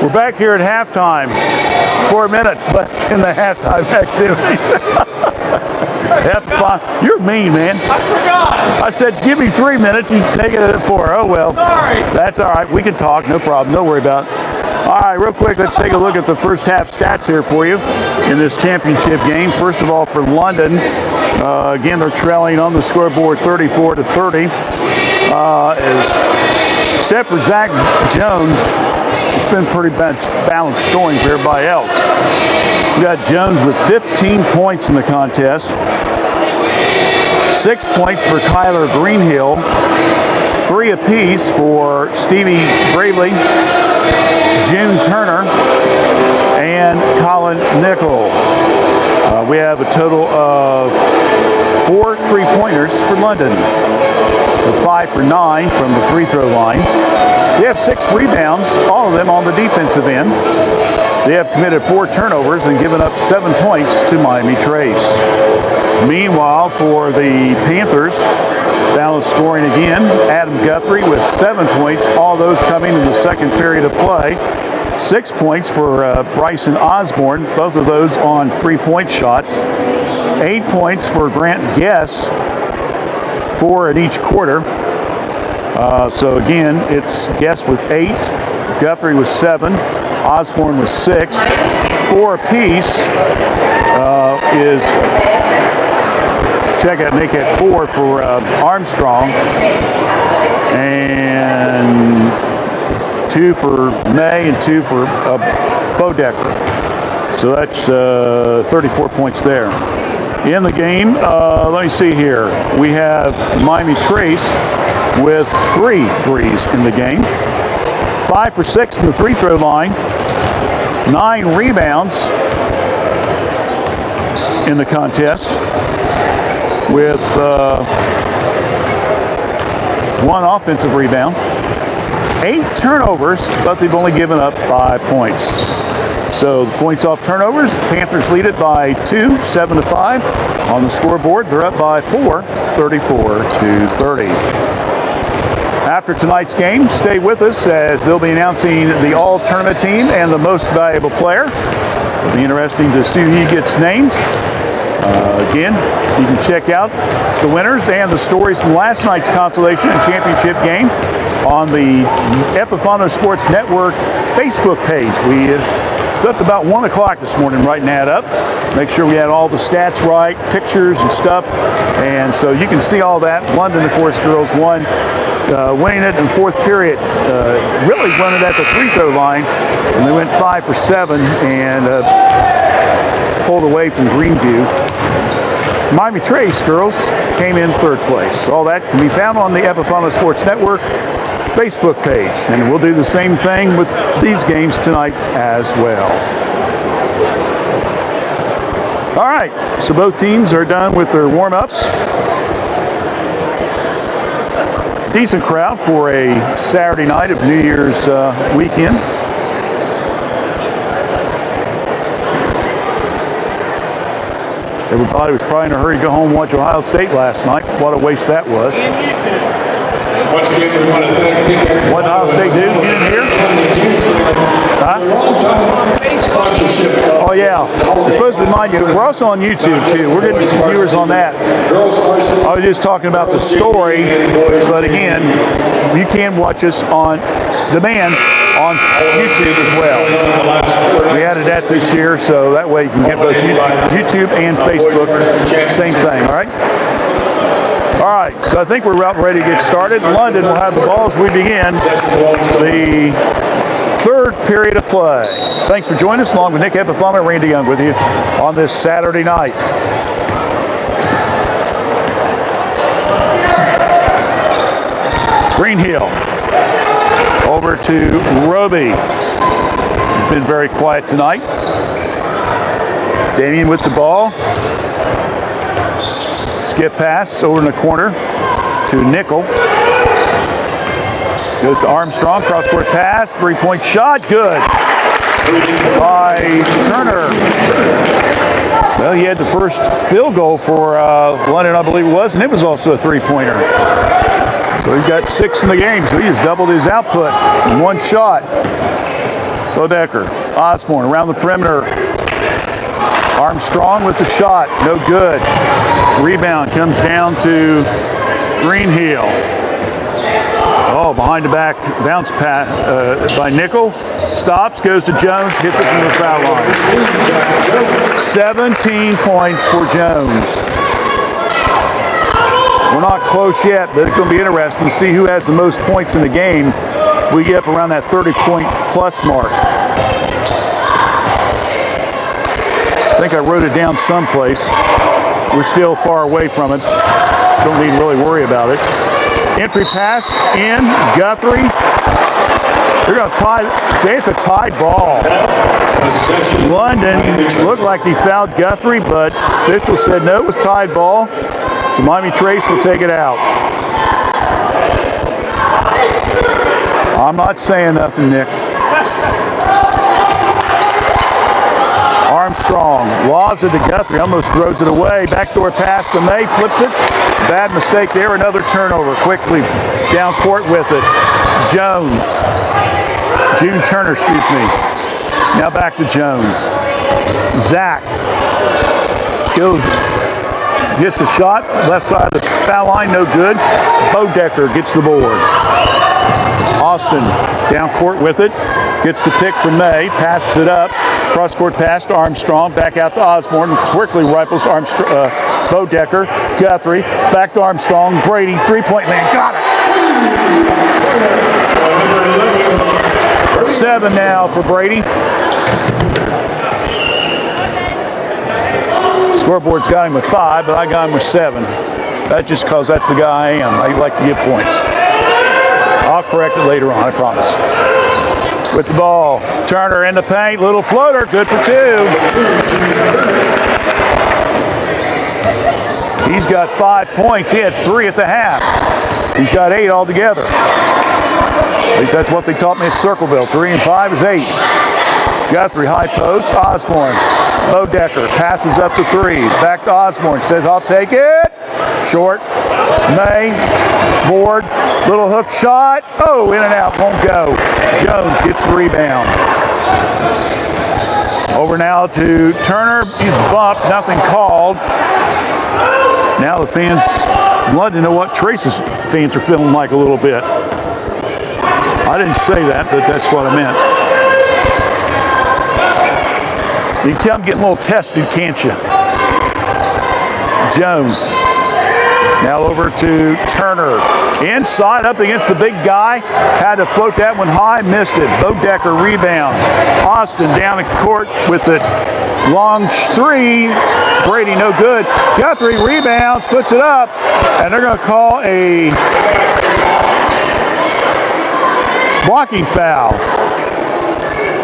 We're back here at halftime. 4 minutes left in the halftime activities. Epifano, you're mean, man. I forgot. I said, give me 3 minutes. You take it at 4. Oh, well. Sorry. That's all right. We can talk. No problem. Don't worry about it. All right, real quick, let's take a look at the first half stats here for you in this championship game. First of all, for London, again, they're trailing on the scoreboard 34-30. Except for Zach Jones, it's been pretty balanced scoring for everybody else. We got Jones with 15 points in the contest, 6 points for Kyler Greenhill, 3 apiece for Stevie Bravely, June Turner, and Colin Nickel. We have a total of 4 3-pointers for London, 5 for 9 from the free throw line. They have 6 rebounds, all of them on the defensive end. They have committed 4 turnovers and given up 7 points to Miami Trace. Meanwhile, for the Panthers, Down scoring again, Adam Guthrie with 7 points, all those coming in the second period of play. 6 points for Bryson Osborne, both of those on 3-point shots. 8 points for Grant Guess, 4 in each quarter. So again, it's Guess with 8, Guthrie with 7, Osborne with 6. 4 apiece is check out Nick at 4 for Armstrong, and 2 for May and 2 for Bodecker. So that's 34 points there. In the game, let me see here. We have Miami Trace with 3 threes in the game. 5 for 6 from the free throw line. 9 rebounds in the contest, with 1 offensive rebound. 8 turnovers, but they've only given up 5 points. So the points off turnovers, Panthers lead it by 2, 7-5. On the scoreboard, they're up by 4, 34-30. After tonight's game, stay with us as they'll be announcing the all-tournament team and the most valuable player. It'll be interesting to see who he gets named. Again, you can check out the winners and the stories from last night's consolation and championship game on the Epifano Sports Network Facebook page. It's up to about 1 o'clock this morning writing that up. Make sure we had all the stats right, pictures and stuff. And so you can see all that. London, of course, girls won, winning it in the 4th period. Really won it at the free throw line. And they went 5 for 7 and pulled away from Greenview. Miami Trace girls came in 3rd place. All that can be found on the Epifano Sports Network Facebook page. And we'll do the same thing with these games tonight as well. All right, so both teams are done with their warm-ups. Decent crowd for a Saturday night of New Year's weekend. Everybody was probably in a hurry to go home and watch Ohio State last night. What a waste that was. Once again, we want to thank Nick. What Ohio State do? You didn't hear? Huh? Sponsorship. Oh, yeah. I'm supposed to remind you, we're also on YouTube, too. We're getting viewers on that. I was just talking about the story, but again, you can watch us on demand on YouTube as well. We added that this year, so that way you can get both YouTube and Facebook. Same thing, all right? All right, so I think we're about ready to get started. London will have the ball as we begin the 3rd period of play. Thanks for joining us, along with Nick Epifano and Randy Young with you on this Saturday night. Greenhill over to Roby. He's been very quiet tonight. Damien with the ball. Skip pass over in the corner to Nickel. Goes to Armstrong, cross-court pass, 3-point shot, good by Turner. Well, he had the first field goal for London, I believe it was, and it was also a 3-pointer. So he's got 6 in the game, so he just doubled his output in 1 shot. Bodecker, Osborne around the perimeter. Armstrong with the shot, no good. Rebound comes down to Greenhill. Oh, behind the back bounce pass by Nickel. Stops, goes to Jones, hits it from the foul line. 17 points for Jones. We're not close yet, but it's going to be interesting to see who has the most points in the game. We get up around that 30-point plus mark. I think I wrote it down someplace. We're still far away from it. Don't need to really worry about it. Entry pass in, Guthrie. They're going to say it's a tied ball. London looked like he fouled Guthrie, but official said no, it was tied ball. So Miami Trace will take it out. I'm not saying nothing, Nick. Armstrong, Lobs it to Guthrie, almost throws it away. Backdoor pass to May, flips it. Bad mistake there, another turnover. Quickly down court with it. Jones. June Turner, excuse me. Now back to Jones. Zach goes, gets the shot, left side of the foul line, no good. Bodecker gets the board. Austin down court with it, gets the pick from May, passes it up, cross court pass to Armstrong, back out to Osborne, quickly rifles Bodecker, Guthrie, back to Armstrong, Brady, three-point land, got it! 7 now for Brady. Scoreboard's got him with 5, but I got him with 7. That's just because that's the guy I am. I like to give points. I'll correct it later on, I promise. With the ball, Turner in the paint, little floater, good for 2. He's got 5 points. He had 3 at the half. He's got 8 altogether. At least that's what they taught me at Circleville. 3 and 5 is 8. Guthrie, high post, Osborne. Bodecker passes up to 3. Back to Osborne, says, I'll take it. Short. May, board, little hook shot. Oh, in and out, won't go. Jones gets the rebound. Over now to Turner. He's bumped, nothing called. Now the fans want to know what Trace's fans are feeling like a little bit. I didn't say that, but that's what I meant. You can tell I'm getting a little tested, can't you? Jones. Now over to Turner. Inside, up against the big guy. Had to float that one high, missed it. Bodecker rebounds. Austin down the court with the long 3. Brady no good. Guthrie rebounds, puts it up, and they're going to call a blocking foul.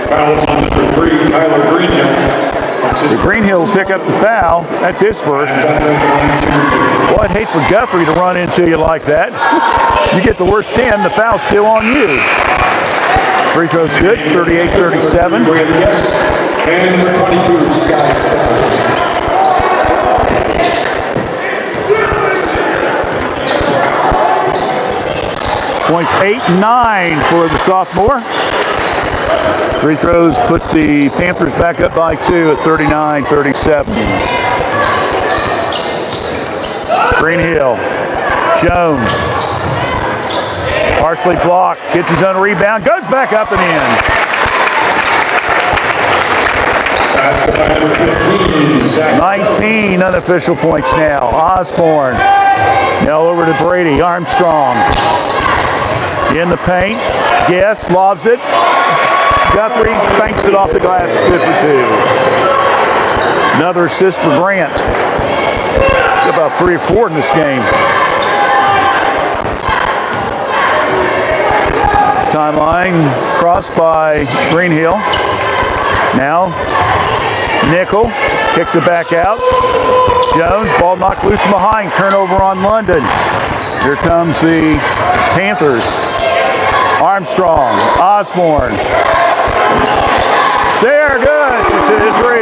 Foul on number 3, Tyler Greenhill. Greenhill will pick up the foul. That's his first. Well, I'd hate for Guthrie to run into you like that. You get the worst end, the foul's still on you. Free throw's good, 38-37. And number 22, Sky Sally. Points 8-9 for the sophomore. Free throws put the Panthers back up by 2 at 39-37. Greenhill, Jones, partially blocked, gets his own rebound, goes back up and in. Basket by number 15, Zach. 19 unofficial points now. Osborne, now over to Brady, Armstrong. In the paint, Guess, lobs it. Guthrie banks it off the glass, good for 2. Another assist for Grant. About 3 or 4 in this game. Timeline crossed by Greenhill. Now, Nickel kicks it back out. Jones, ball knocked loose from behind. Turnover on London. Here comes the Panthers. Armstrong, Osborne. Sayre good to 3.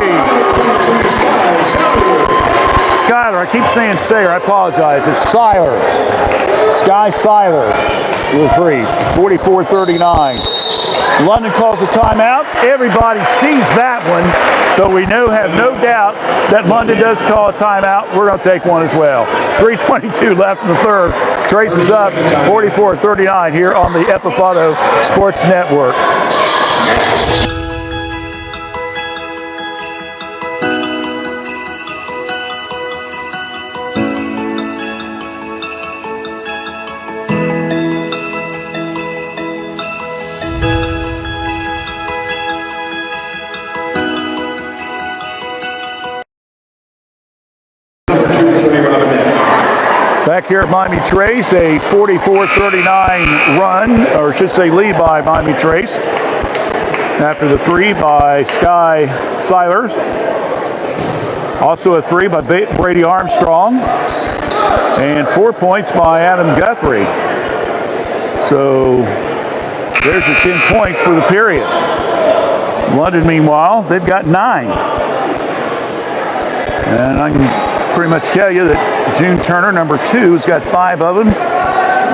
Skyler, I keep saying Sayre, I apologize. It's Seiler. Sky Seiler with 3. 44-39. London calls a timeout. Everybody sees that one, so we have no doubt that London does call a timeout. We're going to take one as well. 3:22 left in the third. Trace is up 44-39 here on the Epifano Sports Network. Back here at Miami Trace, a 44-39 run, or I should say lead by Miami Trace. After the 3 by Sky Seilers. Also a 3 by Brady Armstrong. And 4 points by Adam Guthrie. So there's your 10 points for the period. London, meanwhile, they've got 9. And I can pretty much tell you that June Turner, number 2, has got 5 of them.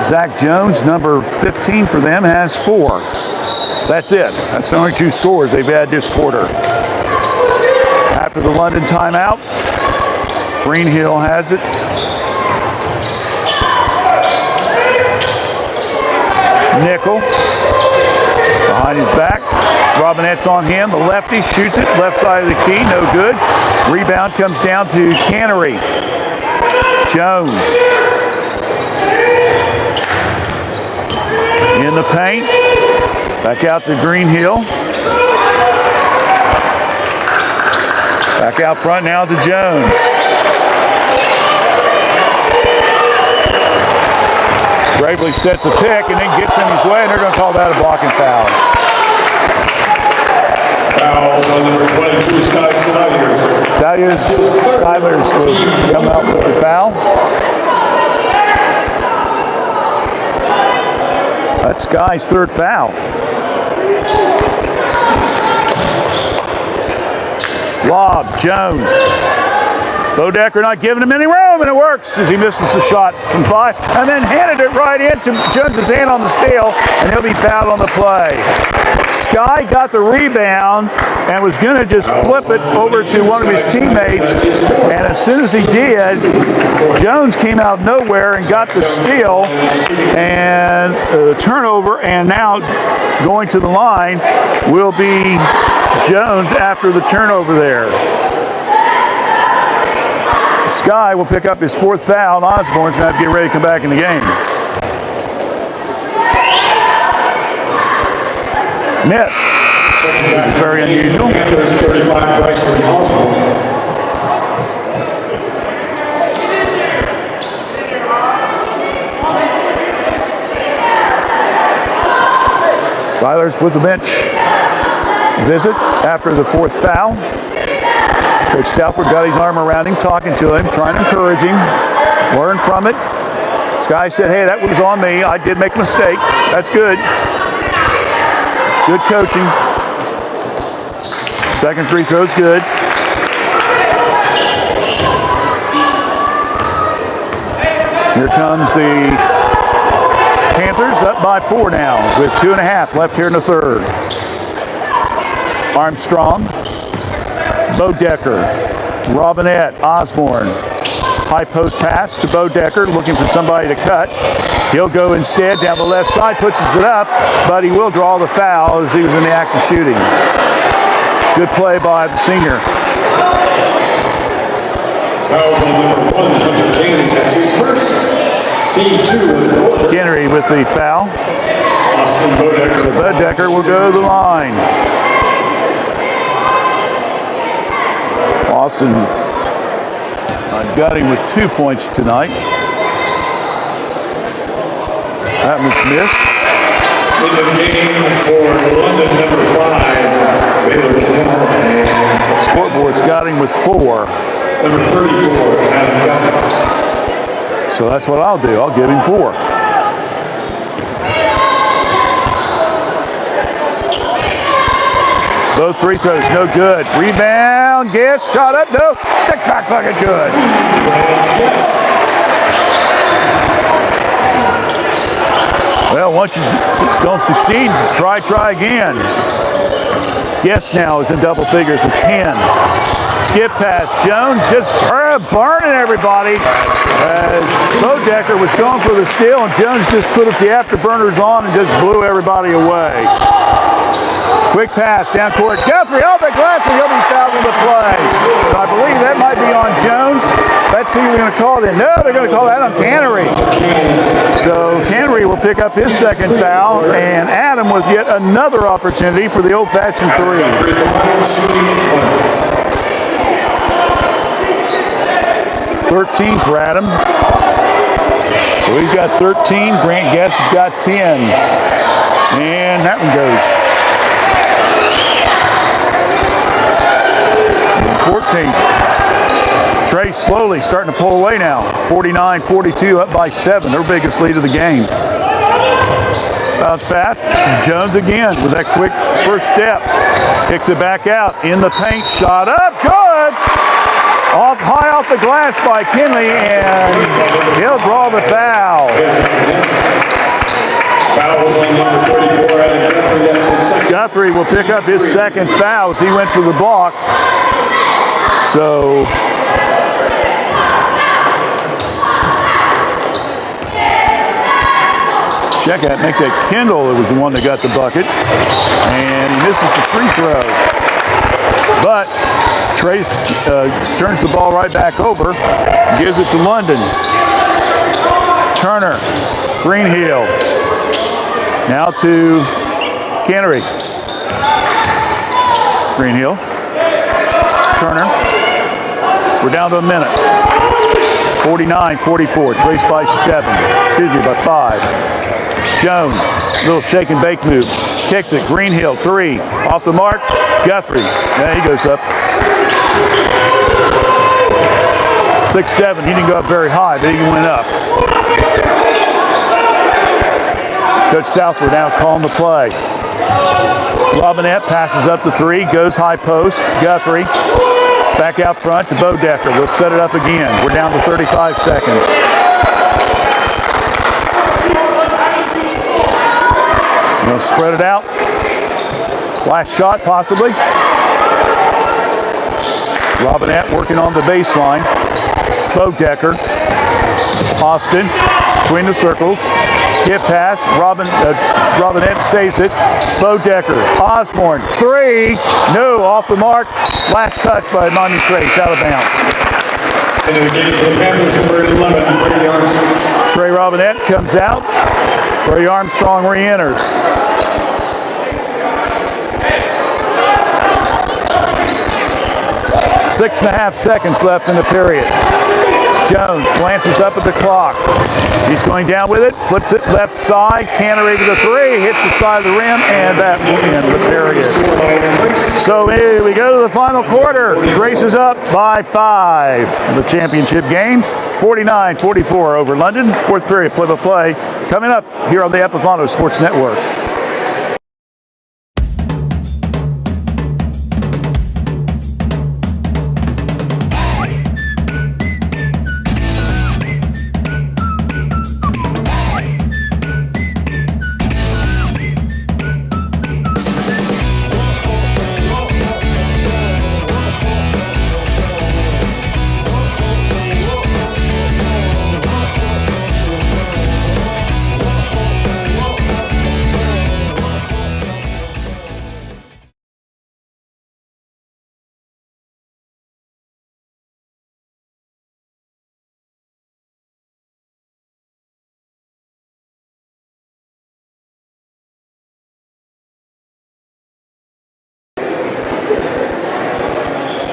Zach Jones, number 15 for them, has 4. That's it. That's the only 2 scores they've had this quarter. After the London timeout, Greenhill has it. Nickel behind his back. Robinette's on him. The lefty shoots it. Left side of the key. No good. Rebound comes down to Cannery. Jones. In the paint. Back out to Greenhill. Back out front now to Jones. Gravely sets a pick and then gets in his way, and they're going to call that a blocking foul. Fouls on number 22, Silers will come out with the foul. That's Guy's 3rd foul. Lob, Jones. Bodecker not giving him any room, and it works as he misses the shot from 5, and then handed it right into Jones' hand on the steal, and he'll be fouled on the play. Sky got the rebound and was going to just flip it over to one of his teammates, and as soon as he did, Jones came out of nowhere and got the steal and the turnover, and now going to the line will be Jones after the turnover there. Sky will pick up his 4th foul, and Osborne's going to have to get ready to come back in the game. Missed. Which is very unusual. Panthers 35, Bryson Osborne. Silers with a bench visit after the 4th foul. Coach Southwood got his arm around him, talking to him, trying to encourage him, learn from it. Sky said, hey, that was on me. I did make a mistake. That's good. It's good coaching. Second free throw's good. Here comes the Panthers up by 4 now with 2.5 left here in the 3rd. Armstrong. Bodecker, Robinette, Osborne. High post pass to Bodecker, looking for somebody to cut. He'll go instead down the left side, puts it up, but he will draw the foul as he was in the act of shooting. Good play by the senior. Fouls on number 1, Hunter Caney. That's his 1st. Team 2 in the quarter. Cannery with the foul. Austin Bodecker. So Bodecker will go to the line. Austin got him with 2 points tonight. That was missed. Into the game for London, number 5, Baylor Canal. And Scoreboard's got him with 4. Number 34, Adam Gunn. So that's what I'll do. I'll give him 4. Both free throws, no good. Rebound, Guess, shot up, no. Stick back bucket, good. Well, once you don't succeed, try again. Guess now is in double figures with 10. Skip pass, Jones just burning everybody as Bodecker was going for the steal, and Jones just put the afterburners on and just blew everybody away. Quick pass down court. Guthrie off the glass, and he'll be fouled in the play. So I believe that might be on Jones. Let's see who they're going to call it in. No, they're going to call that on Cannery. So Cannery will pick up his 2nd foul, and Adam with yet another opportunity for the old-fashioned 3. 13 for Adam. So he's got 13. Grant Guess has got 10. And that one goes. 14. Trey slowly starting to pull away now. 49-42, up by 7. Their biggest lead of the game. Bounce pass. This is Jones again with that quick first step. Kicks it back out in the paint. Shot up. Good. High off the glass by Kinley, and he'll draw the foul. Fouls on number 34, Adam Guthrie. That's his second. Guthrie will pick up his second foul as he went for the block. So check out, makes it Kendall that was the one that got the bucket. And he misses the free throw. But Trace turns the ball right back over, gives it to London. Turner, Greenhill. Now to Cannery. Greenhill. Turner. We're down to a minute. 49-44. Trace by 7. Excuse me, by 5. Jones. Little shake and bake move. Kicks it. Greenhill. 3. Off the mark. Guthrie. Yeah, he goes up. 6-7. He didn't go up very high, but he went up. Coach Southwood now calling the play. Robinette passes up the 3, goes high post. Guthrie back out front to Bodecker. We'll set it up again. We're down to 35 seconds. We'll spread it out. Last shot possibly. Robinette working on the baseline. Bodecker. Austin between the circles. Skip pass. Robinette saves it. Bodecker. Osborne. 3. No, off the mark. Last touch by Miami Trace, out of bounds. Into the game for the Panthers, number 11, Brady Armstrong. Trey Robinette comes out. Brady Armstrong re-enters. Six and a half seconds left in the period. Jones glances up at the clock. He's going down with it, flips it left side, Cannery to the 3, hits the side of the rim, and that will end the period. So here we go to the final quarter. Trace is up by 5 in the championship game. 49-44 over London. Fourth period play-by-play coming up here on the Epifano Sports Network.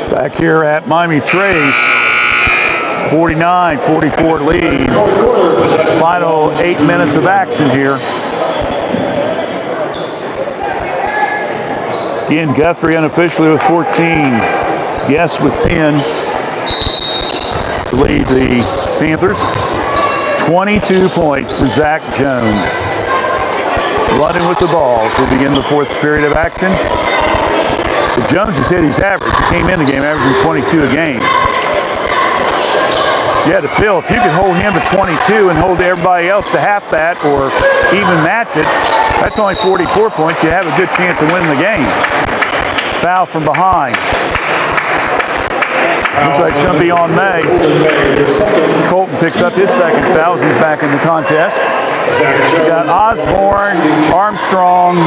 Back here at Miami Trace, 49-44 lead. Final 8 minutes of action here. Again, Guthrie unofficially with 14. Guess with 10 to lead the Panthers. 22 points for Zach Jones. London with the ball as we begin the fourth period of action. So Jones has hit his average. He came in the game averaging 22 a game. Yeah, to Phil, if you could hold him to 22 and hold everybody else to half that or even match it, that's only 44 points. You have a good chance of winning the game. Foul from behind. Looks like it's going to be on May. Colton picks up his second foul as he's back in the contest. We got Osborne, Armstrong,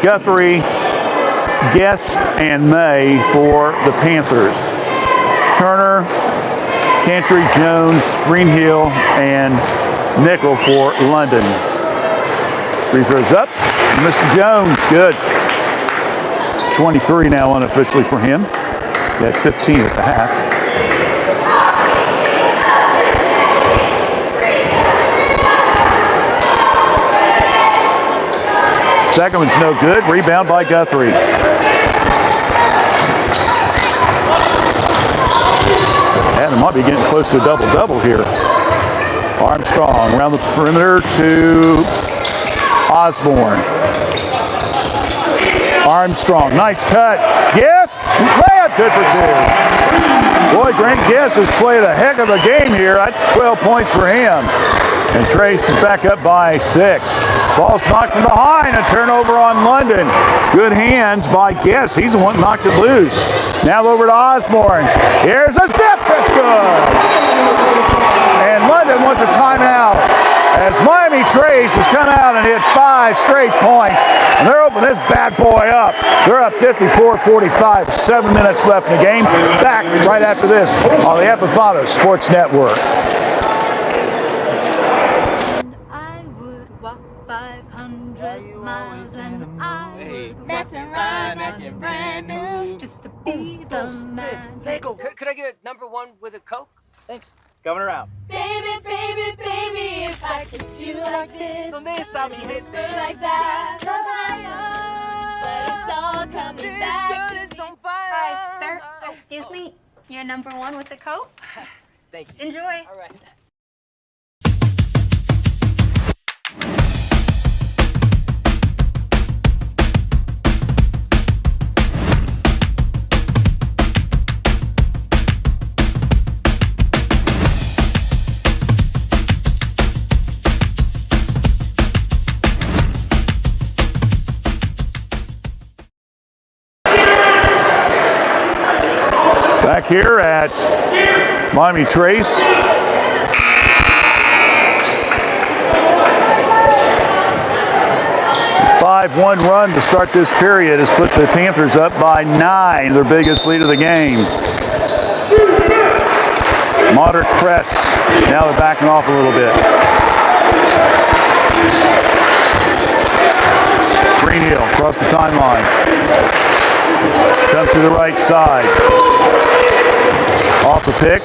Guthrie, Guess, and May for the Panthers. Turner, Cantry, Jones, Greenhill, and Nickel for London. Free throws up. Mr. Jones, good. 23 now unofficially for him. He had 15 at the half. Second one's no good. Rebound by Guthrie. And it might be getting close to a double-double here. Armstrong around the perimeter to Osborne. Armstrong, nice cut. Yes, layup, good for 2. Boy, Grant Guess has played a heck of a game here. That's 12 points for him. And Trace is back up by 6. Ball's knocked from behind. A turnover on London. Good hands by Guess. He's the one that knocked it loose. Now over to Osborne. Here's a zip. That's good. And London wants a timeout as Miami Trace has come out and hit 5 straight points. And they're opening this bad boy up. They're up 54-45. 7 minutes left in the game. Back right after this on the Epifano Sports Network. I would walk 500 miles and I would mess around acting brand new just to be the man. Could I get a #1 with a Coke? Thanks. Coming around. Baby, baby, baby, if I kiss you like this, whisper like that, but it's all coming back to me. Hi, sir. Oh, excuse me. You're #1 with the Coke? Thank you. Enjoy. All right. Back here at Miami Trace. A 5-1 run to start this period has put the Panthers up by 9, their biggest lead of the game. Moderate press. Now they're backing off a little bit. Greenhill across the timeline. Comes to the right side. Off the pick,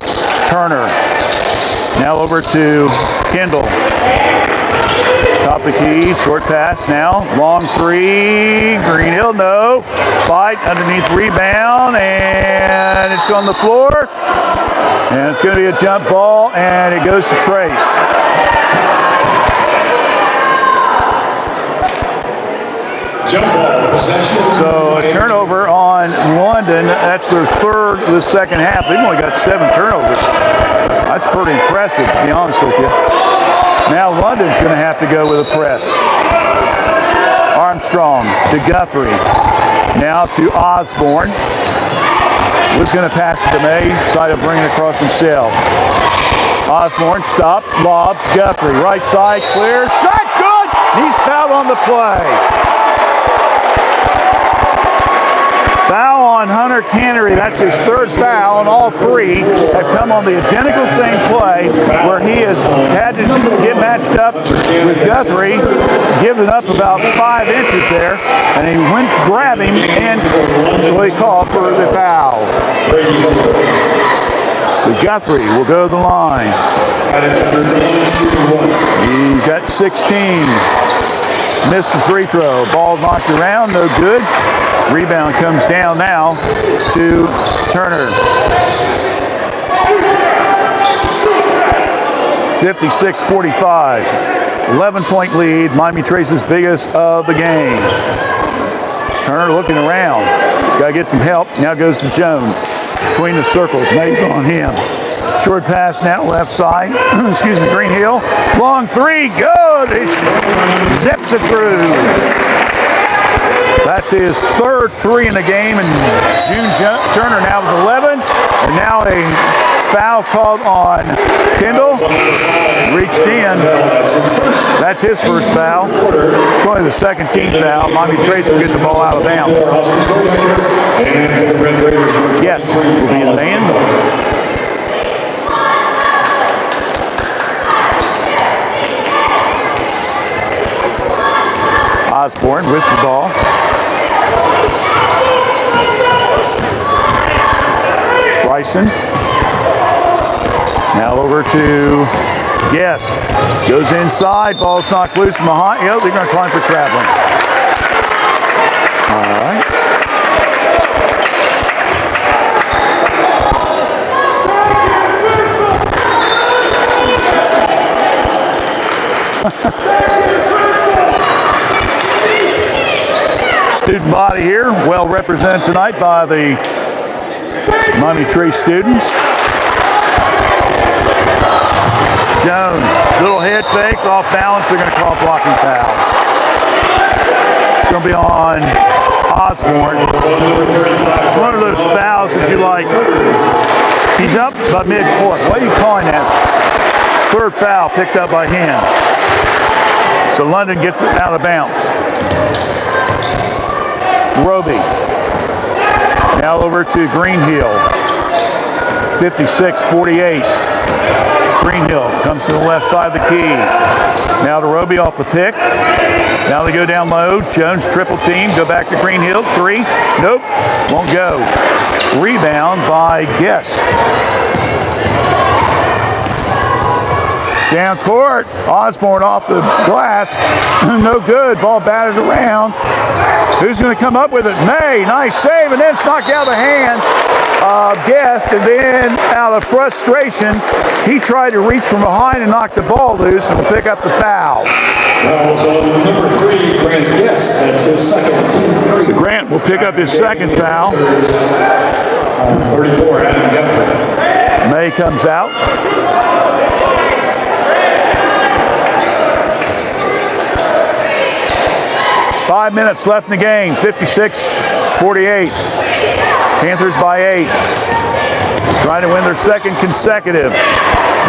Turner. Now over to Kendall. Top of the key, short pass now. Long 3, Greenhill, no. Fight, underneath rebound, and it's on the floor. And it's going to be a jump ball, and it goes to Trace. Jump ball possession. So a turnover on London. That's their third of the second half. They've only got 7 turnovers. That's pretty impressive, to be honest with you. Now London's going to have to go with a press. Armstrong to Guthrie. Now to Osborne. Was going to pass it to May. Decided to bring it across himself. Osborne stops, lobs, Guthrie. Right side, clear. Shot good! He's fouled on the play. Foul on Hunter Cannery. That's his 3rd foul, and all 3 have come on the identical same play where he has had to get matched up with Guthrie, given up about 5 inches there, and he went to grab him and he called for the foul. So Guthrie will go to the line. He's got 16. Missed the free throw. Ball knocked around, no good. Rebound comes down now to Turner. 56-45. 11-point lead. Miami Trace's biggest of the game. Turner looking around. He's got to get some help. Now goes to Jones. Between the circles. Mays on him. Short pass now, left side. Excuse me, Greenhill. Long 3, good. It zips it through. That's his 3rd 3 in the game, and June Turner now with 11. And now a foul called on Kendall. Reached in. That's his 1st foul. It's only the 2nd team foul. Miami Trace will get the ball out of bounds. Yes, will be in the end. Osborne with the ball. Bryson. Now over to Guest. Goes inside. Ball's knocked loose from behind. They're going to climb for traveling. All right. Student body here, well represented tonight by the Miami Trace students. Jones, little head fake, off balance. They're going to call a blocking foul. It's going to be on Osborne. It's one of those fouls that you like. He's up about mid-court. What are you calling that? Third foul picked up by him. So London gets it out of bounds. Roby. Now over to Greenhill. 56-48. Greenhill comes to the left side of the key. Now to Roby off the pick. Now they go down low. Jones triple team. Go back to Greenhill. 3. Nope. Won't go. Rebound by Guess. Down court. Osborne off the glass. No good. Ball batted around. Who's going to come up with it? May. Nice save. And then it's knocked out of the hands of Guest. And then out of frustration, he tried to reach from behind and knock the ball loose and pick up the foul. Fouls on number 3, Grant Guest. That's his second team. So Grant will pick up his second foul. 34, Adam Guthrie. May comes out. Five minutes left in the game. 56-48. Panthers by 8. Trying to win their second consecutive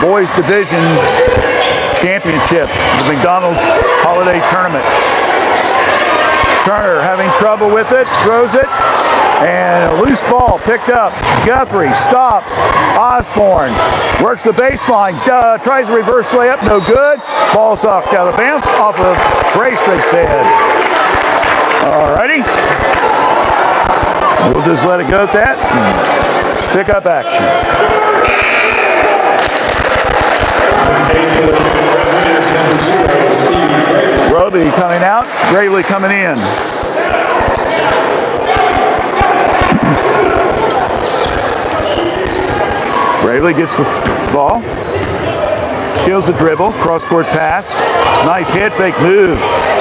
boys division championship, the McDonald's Holiday Tournament. Turner having trouble with it, throws it, and a loose ball picked up. Guthrie stops. Osborne works the baseline, tries a reverse layup, no good. Ball's off out of bounds, off of Trace, they said. Alrighty. We'll just let it go at that. Pick up action. Roby coming out, Gravely coming in. Gravely gets the ball, kills the dribble, cross-court pass, nice head fake move,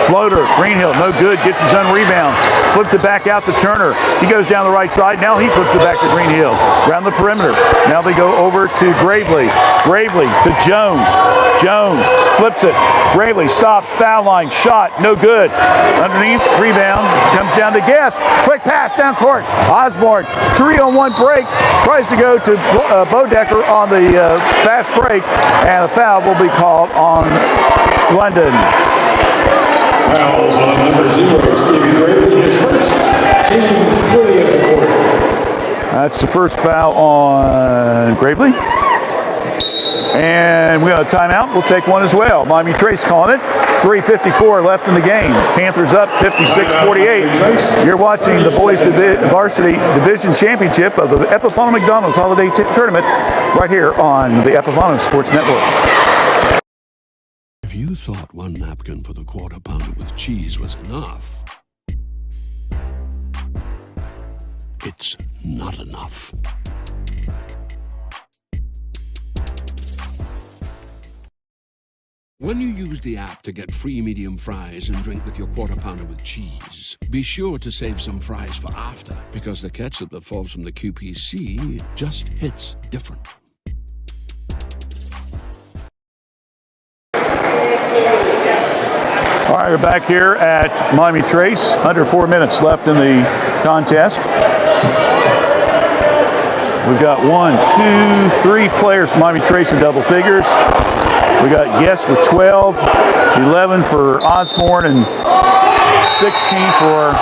floater, Greenhill, no good, gets his own rebound, flips it back out to Turner. He goes down the right side, now he flips it back to Greenhill, around the perimeter. Now they go over to Gravely, Gravely to Jones, Jones flips it, Gravely stops, foul line, shot, no good. Underneath, rebound, comes down to Guest, quick pass down court, Osborne, 3-on-1 break, tries to go to Bodecker on the fast break, and a foul will be called on London. Fouls on number 0, Stevie Gravely, his first, team 3 of the quarter. That's the first foul on Gravely. And we got a timeout. We'll take one as well. Miami Trace calling it. 3:54 left in the game. Panthers up 56-48. You're watching the boys varsity division championship of the Epifano McDonald's Holiday Tournament right here on the Epifano Sports Network. If you thought one napkin for the quarter pounder with cheese was enough, it's not enough. When you use the app to get free medium fries and drink with your quarter pounder with cheese, be sure to save some fries for after, because the ketchup that falls from the QPC just hits different. All right, we're back here at Miami Trace. Under 4 minutes left in the contest. We've got 1, 2, 3 players from Miami Trace in double figures. We got Guest with 12, 11 for Osborne, and 16 for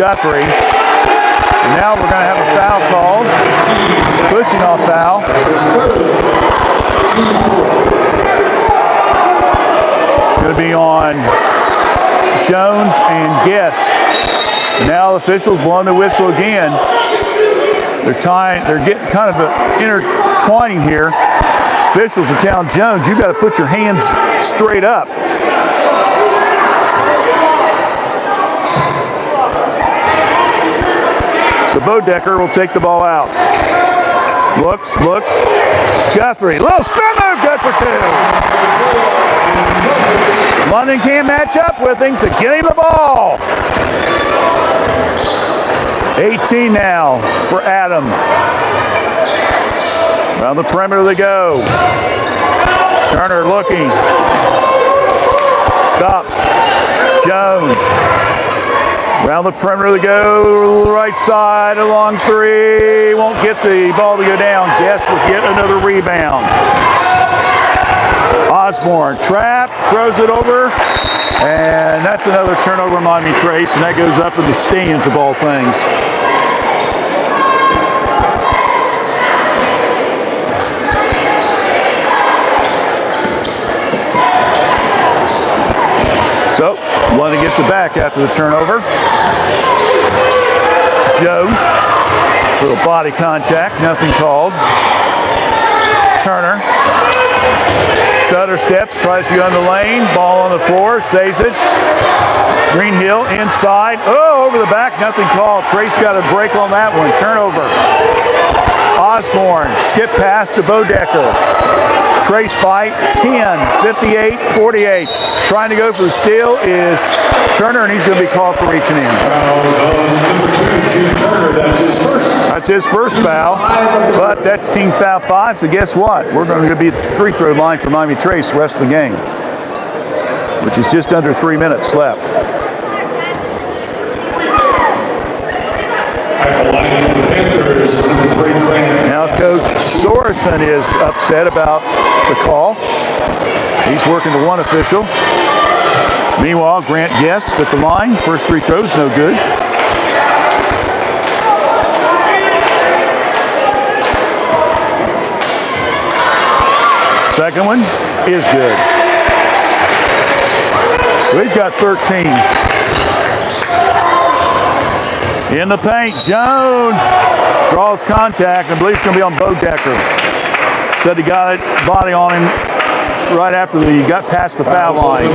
Guthrie. And now we're going to have a foul called. Pushing off foul. It's going to be on Jones and Guest. Now the officials blowing the whistle again. They're getting kind of intertwining here. Officials are telling Jones, you got to put your hands straight up. So Bodecker will take the ball out. Looks. Guthrie, little spin move, good for 2. London can't match up with him, so get him the ball. 18 now for Adam. Around the perimeter they go. Turner looking. Stops. Jones. Around the perimeter they go. Right side, a long three. Won't get the ball to go down. Guess with yet another rebound. Osborne, trap, throws it over. And that's another turnover, Miami Trace. And that goes up in the stands of all things. So, London gets it back after the turnover. Jones, little body contact, nothing called. Turner, stutter steps, tries to go in the lane, ball on the floor, saves it. Greenhill inside, over the back, nothing called. Trace got a break on that one, turnover. Osborne, skip pass to Bodecker. Trace by 10, 58-48. Trying to go for the steal is Turner, and he's going to be called for reaching in. Number 2, Jim Turner, that's his first. That's his first foul, but that's team foul 5, so guess what? We're going to be at the free throw line for Miami Trace the rest of the game, which is just under 3 minutes left. At the line for the Panthers, number 3, Grant. Now Coach Sorensen is upset about the call. He's working to one official. Meanwhile, Grant Guest at the line. First free throws, no good. Second one is good. So he's got 13. In the paint, Jones draws contact. I believe it's going to be on Bodecker. Said he got it, body on him right after he got past the foul line.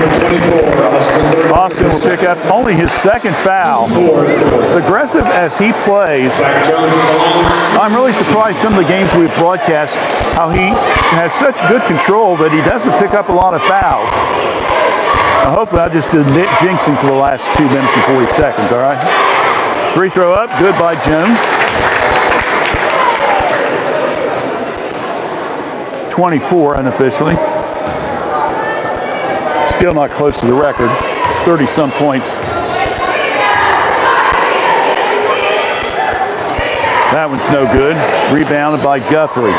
Austin will pick up only his second foul. As aggressive as he plays, I'm really surprised some of the games we've broadcast how he has such good control that he doesn't pick up a lot of fouls. Now, hopefully I just did jinxing for the last 2 minutes and 40 seconds, all right? Free throw up, good by Jones. 24 unofficially. Still not close to the record. It's 30-some points. That one's no good. Rebounded by Guthrie.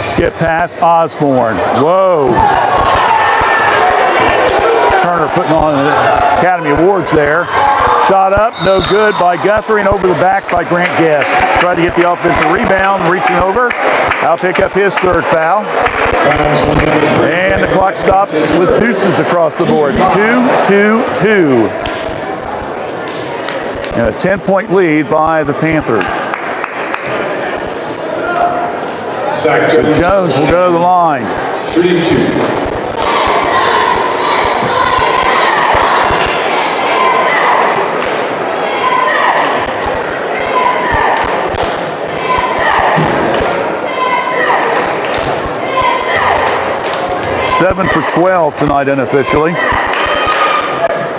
Skip pass, Osborne. Whoa. Turner putting on the Academy Awards there. Shot up, no good by Guthrie, and over the back by Grant Guest. Tried to get the offensive rebound, reaching over. I'll pick up his third foul. And the clock stops with deuces across the board. 2-2-2. And a 10-point lead by the Panthers. So Jones will go to the line. Shooting 2. Seven for 12 tonight unofficially.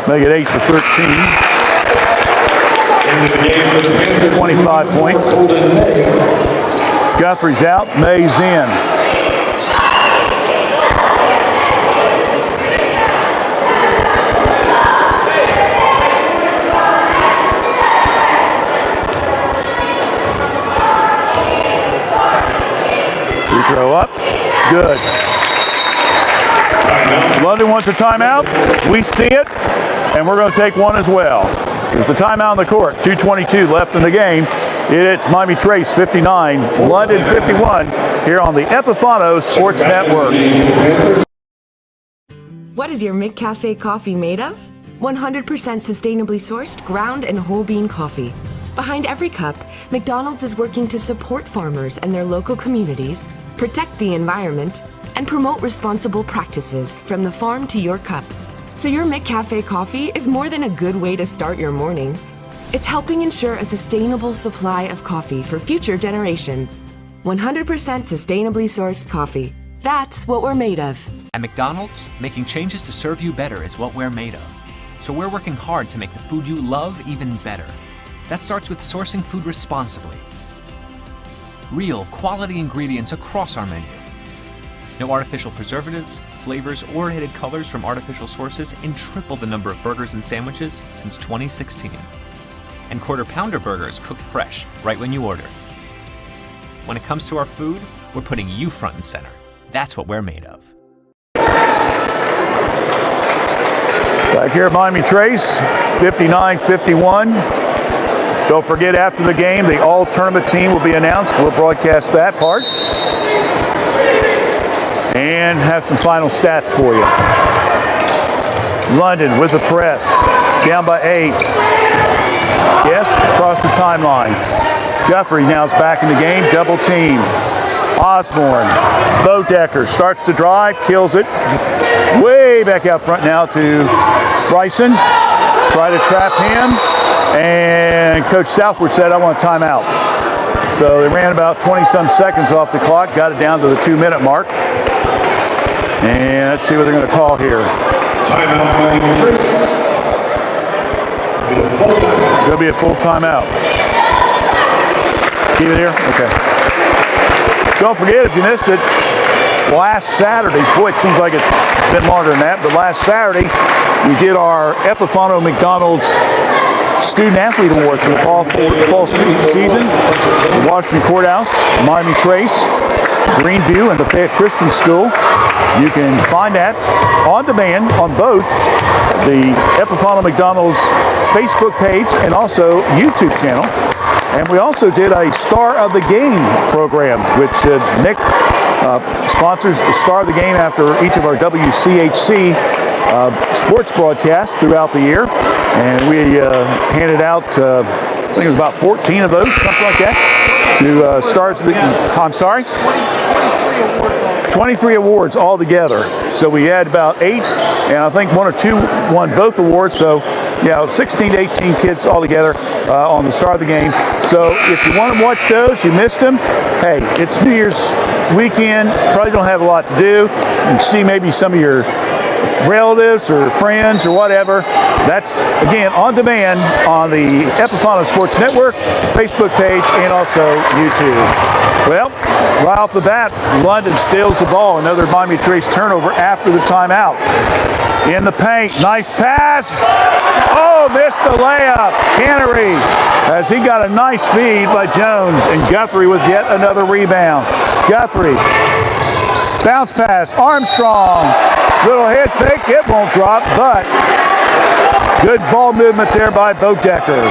Make it 8 for 13. 25 points. Guthrie's out, May's in. Free throw up, good. London wants a timeout. We see it, and we're going to take one as well. There's a timeout on the court. 2:22 left in the game. It's Miami Trace 59, London 51, here on the Epifano Sports Network. What is your McCafe coffee made of? 100% sustainably sourced, ground, and whole bean coffee. Behind every cup, McDonald's is working to support farmers and their local communities, protect the environment, and promote responsible practices from the farm to your cup. So your McCafe coffee is more than a good way to start your morning. It's helping ensure a sustainable supply of coffee for future generations. 100% sustainably sourced coffee. That's what we're made of. At McDonald's, making changes to serve you better is what we're made of. So we're working hard to make the food you love even better. That starts with sourcing food responsibly. Real, quality ingredients across our menu. No artificial preservatives, flavors, or added colors from artificial sources, and triple the number of burgers and sandwiches since 2016. And Quarter Pounder burgers cooked fresh, right when you order. When it comes to our food, we're putting you front and center. That's what we're made of. Back here at Miami Trace, 59-51. Don't forget, after the game, the all-tournament team will be announced. We'll broadcast that part. And have some final stats for you. London with the press, down by 8. Yes, across the timeline. Guthrie now is back in the game, double team. Osborne, Bodecker starts to drive, kills it. Way back out front now to Bryson. Try to trap him. And Coach Southward said, I want a timeout. So they ran about 20-some seconds off the clock, got it down to the 2-minute mark. And let's see what they're going to call here. Timeout, Miami Trace. It's going to be a full timeout. Keep it here? Okay. Don't forget, if you missed it, last Saturday, boy, it seems like it's been longer than that, but last Saturday, we did our Epifano McDonald's Student Athlete Award for the fall season. The Washington Courthouse, Miami Trace, Greenview, and the Fayette Christian School. You can find that on demand on both the Epifano McDonald's Facebook page and also YouTube channel. And we also did a Star of the Game program, which Nick sponsors the Star of the Game after each of our WCHC sports broadcasts throughout the year. And we handed out, I think it was about 14 of those, something like that, to Stars of the Game. I'm sorry? 23 awards altogether. So we had about 8, and I think 1 or 2 won both awards. So, 16 to 18 kids altogether on the Star of the Game. So if you want to watch those, you missed them, hey, it's New Year's weekend. Probably don't have a lot to do. You can see maybe some of your relatives or friends or whatever. That's, again, on demand on the Epifano Sports Network Facebook page and also YouTube. Well, right off the bat, London steals the ball. Another Miami Trace turnover after the timeout. In the paint, nice pass. Oh, missed the layup. Cannery, as he got a nice feed by Jones, and Guthrie with yet another rebound. Guthrie, bounce pass, Armstrong. Little head fake, it won't drop, but good ball movement there by Bodecker.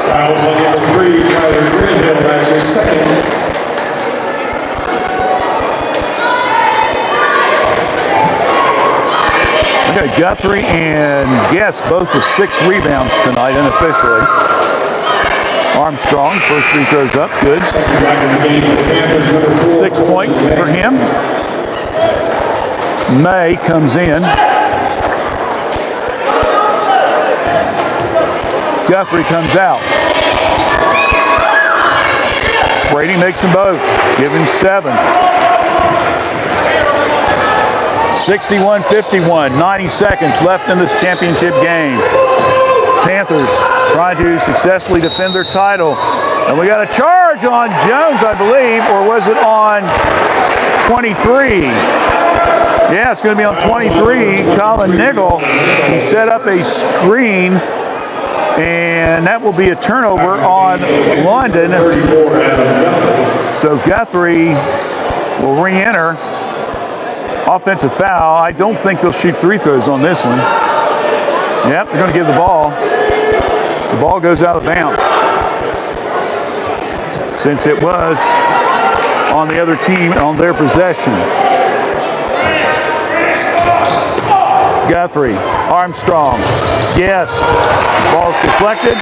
Fouls on number 3, Tyler Greenhill. That's his second. We got Guthrie and Guess both with 6 rebounds tonight unofficially. Armstrong, first free throws up, good. 6 points for him. May comes in. Guthrie comes out. Brady makes them both. Give him 7. 61-51, 90 seconds left in this championship game. Panthers trying to successfully defend their title. And we got a charge on Jones, I believe, or was it on 23? Yeah, it's going to be on 23. Colin Niggle, he set up a screen, and that will be a turnover on London. So Guthrie will re-enter. Offensive foul. I don't think they'll shoot free throws on this one. Yep, they're going to give the ball. The ball goes out of bounds. Since it was on the other team on their possession. Guthrie, Armstrong, Guest. Ball's deflected.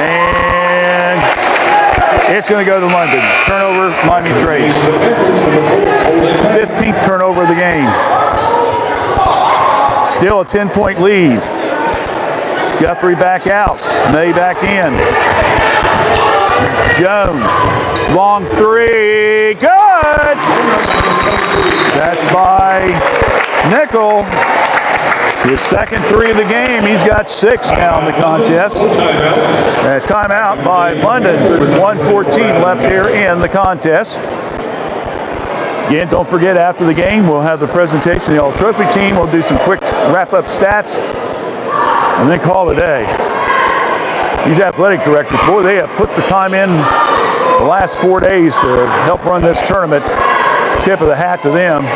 And it's going to go to London. Turnover, Miami Trace. 15th turnover of the game. Still a 10-point lead. Guthrie back out. May back in. Jones, long 3. Good! good. That's by Nickel. His second three of the game. He's got 6 now in the contest. Timeout by London with 1:14 left here in the contest. Again, don't forget, after the game, we'll have the presentation of the All-Trophy team. We'll do some quick wrap-up stats and then call it a day. These athletic directors, boy, they have put the time in the last 4 days to help run this tournament. Tip of the hat to them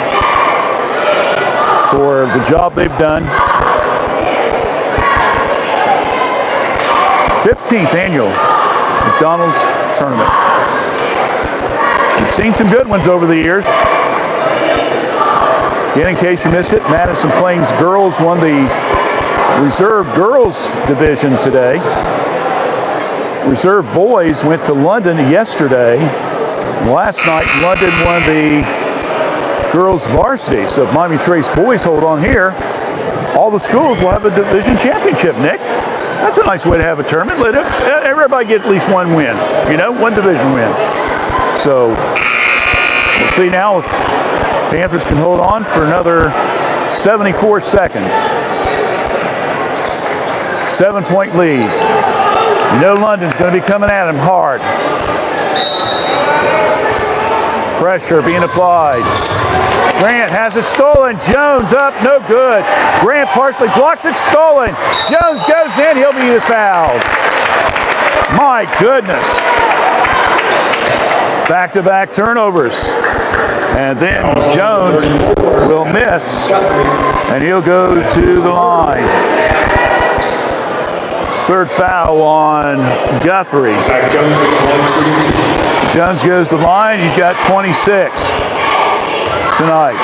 for the job they've done. 15th annual McDonald's tournament. We've seen some good ones over the years. Again, in case you missed it, Madison Plains girls won the Reserve Girls Division today. Reserve Boys went to London yesterday. Last night, London won the Girls Varsity. So if Miami Trace Boys hold on here, all the schools will have a division championship, Nick. That's a nice way to have a tournament. Let everybody get at least one win, you know, one division win. So we'll see now if Panthers can hold on for another 74 seconds. 7-point lead. You know London's going to be coming at him hard. Pressure being applied. Grant has it stolen. Jones up, no good. Grant partially blocks it, stolen. Jones goes in, he'll be fouled. My goodness. Back-to-back turnovers. And then Jones will miss, and he'll go to the line. Third foul on Guthrie. Jones goes to the line. He's got 26 tonight.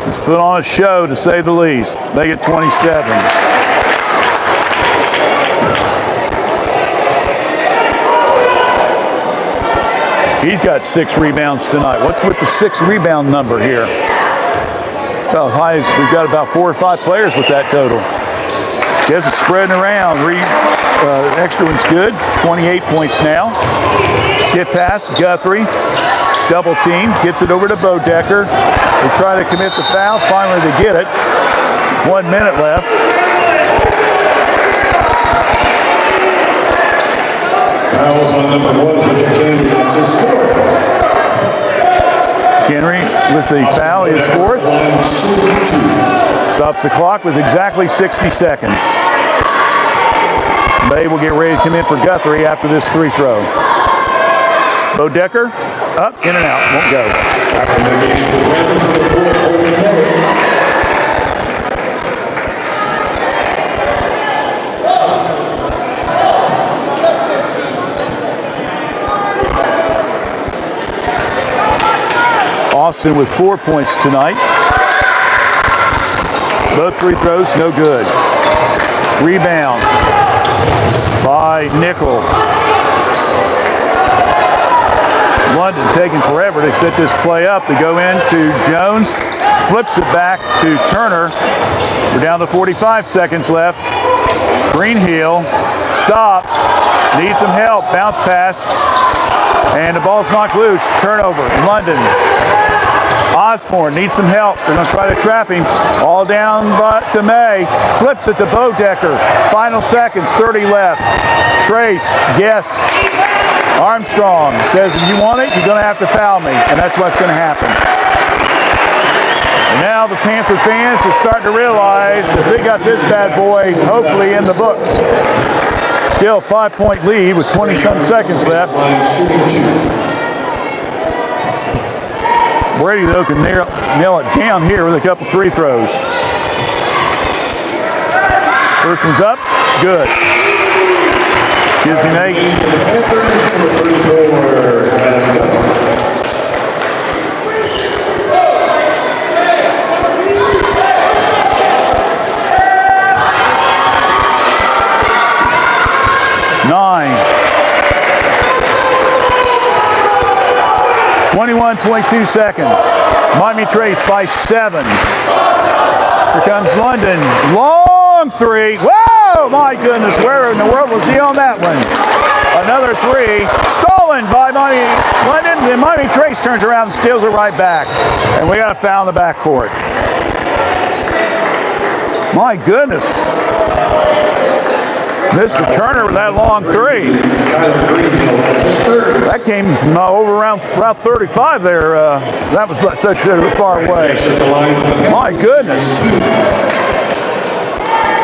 He's put on a show, to say the least. Make it 27. He's got 6 rebounds tonight. What's with the 6 rebound number here? It's about as high as we've got about 4 or 5 players with that total. Guess it's spreading around. Extra one's good. 28 points now. Skip pass, Guthrie. Double team. Gets it over to Bodecker. They try to commit the foul. Finally they get it. 1 minute left. Fouls on number 1, Patrick Henry. That's his 4th. Henry with the foul, his 4th. Stops the clock with exactly 60 seconds. They will get ready to come in for Guthrie after this free throw. Bodecker, up, in and out, won't go. Austin with 4 points tonight. Both free throws, no good. Rebound by Nickel. London taking forever to set this play up. They go into Jones, flips it back to Turner. We're down to 45 seconds left. Greenhill stops, needs some help, bounce pass, and the ball's knocked loose. Turnover, London. Osborne needs some help. They're going to try to trap him. All down to May. Flips it to Bodecker. Final seconds, 30 left. Trace, guess. Armstrong says, if you want it, you're going to have to foul me. And that's what's going to happen. And now the Panther fans are starting to realize that they got this bad boy hopefully in the books. Still 5-point lead with 20-some seconds left. Brady, though, can nail it down here with a couple free throws. First one's up. Good. Gives him 8. Nine. 21.2 seconds. Miami Trace by 7. Here comes London. Long 3. Whoa, my goodness. Where in the world was he on that one? A Another three. Stolen by Miami London. Then Miami Trace turns around and steals it right back. And we got a foul in the backcourt. My goodness. Mr. Turner with that long three. That came from over around 35 there. That was such far away. My goodness.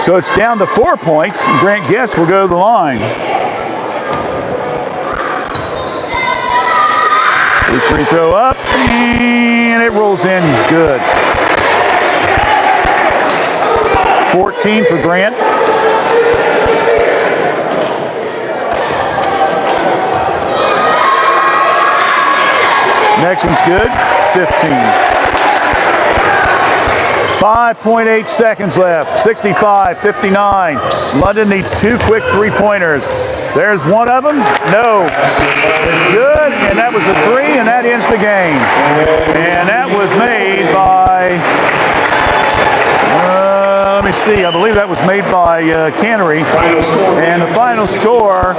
So it's down to 4 points. Grant Guest will go to the line. His free throw up, and it rolls in good. 14 for Grant. Next one's good, 15. 5.8 seconds left, 65-59. London needs 2 quick three-pointers. There's one of them. No. It's good, and that was a three, and that ends the game. And that was made by, let me see, I believe that was made by Cannery. And the final score,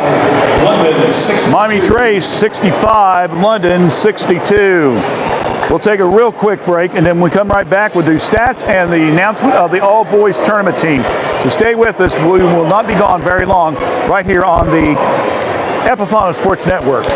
Miami Trace 65, London 62. We'll take a real quick break, and then when we come right back, we'll do stats and the announcement of the all-boys tournament team. So stay with us. We will not be gone very long right here on the Epifano Sports Network.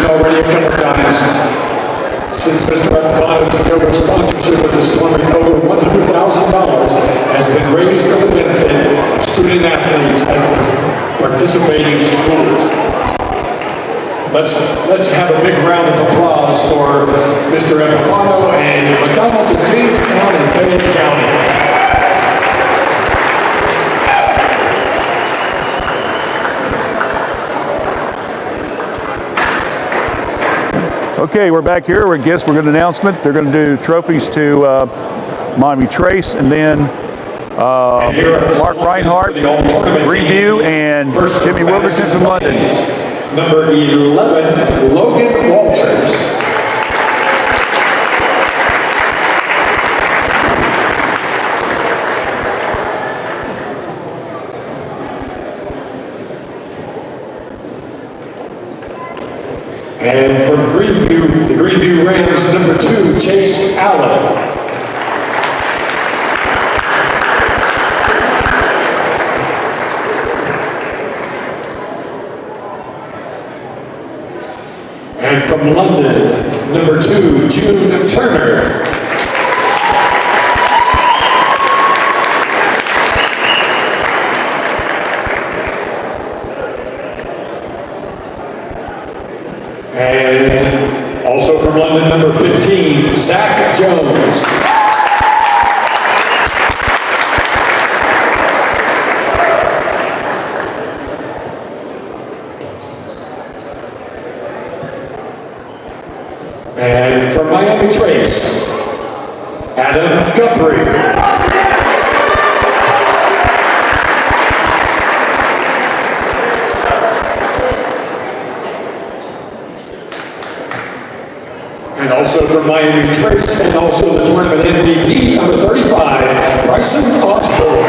Already a couple times since Mr. Epifano took over sponsorship of this tournament, over $100,000 has been raised for the benefit of student athletes at participating schools. Let's have a big round of applause for Mr. Epifano and McDonald's of Jamestown and Fayette County. Okay, we're back here. We're going to announcement. They're going to do trophies to Miami Trace, and then Mark Reinhardt, Greenview, and Jimmy Wilkerson from London. Number 11, Logan Walters. And from Greenview, the Greenview Rams, number 2, Chase Allen. And from London, number 2, June Turner. And also from London, number 15, Zach Jones. And from Miami Trace, Adam Guthrie. Also from Miami Trace, and also the tournament MVP, number 35, Bryson Osborne.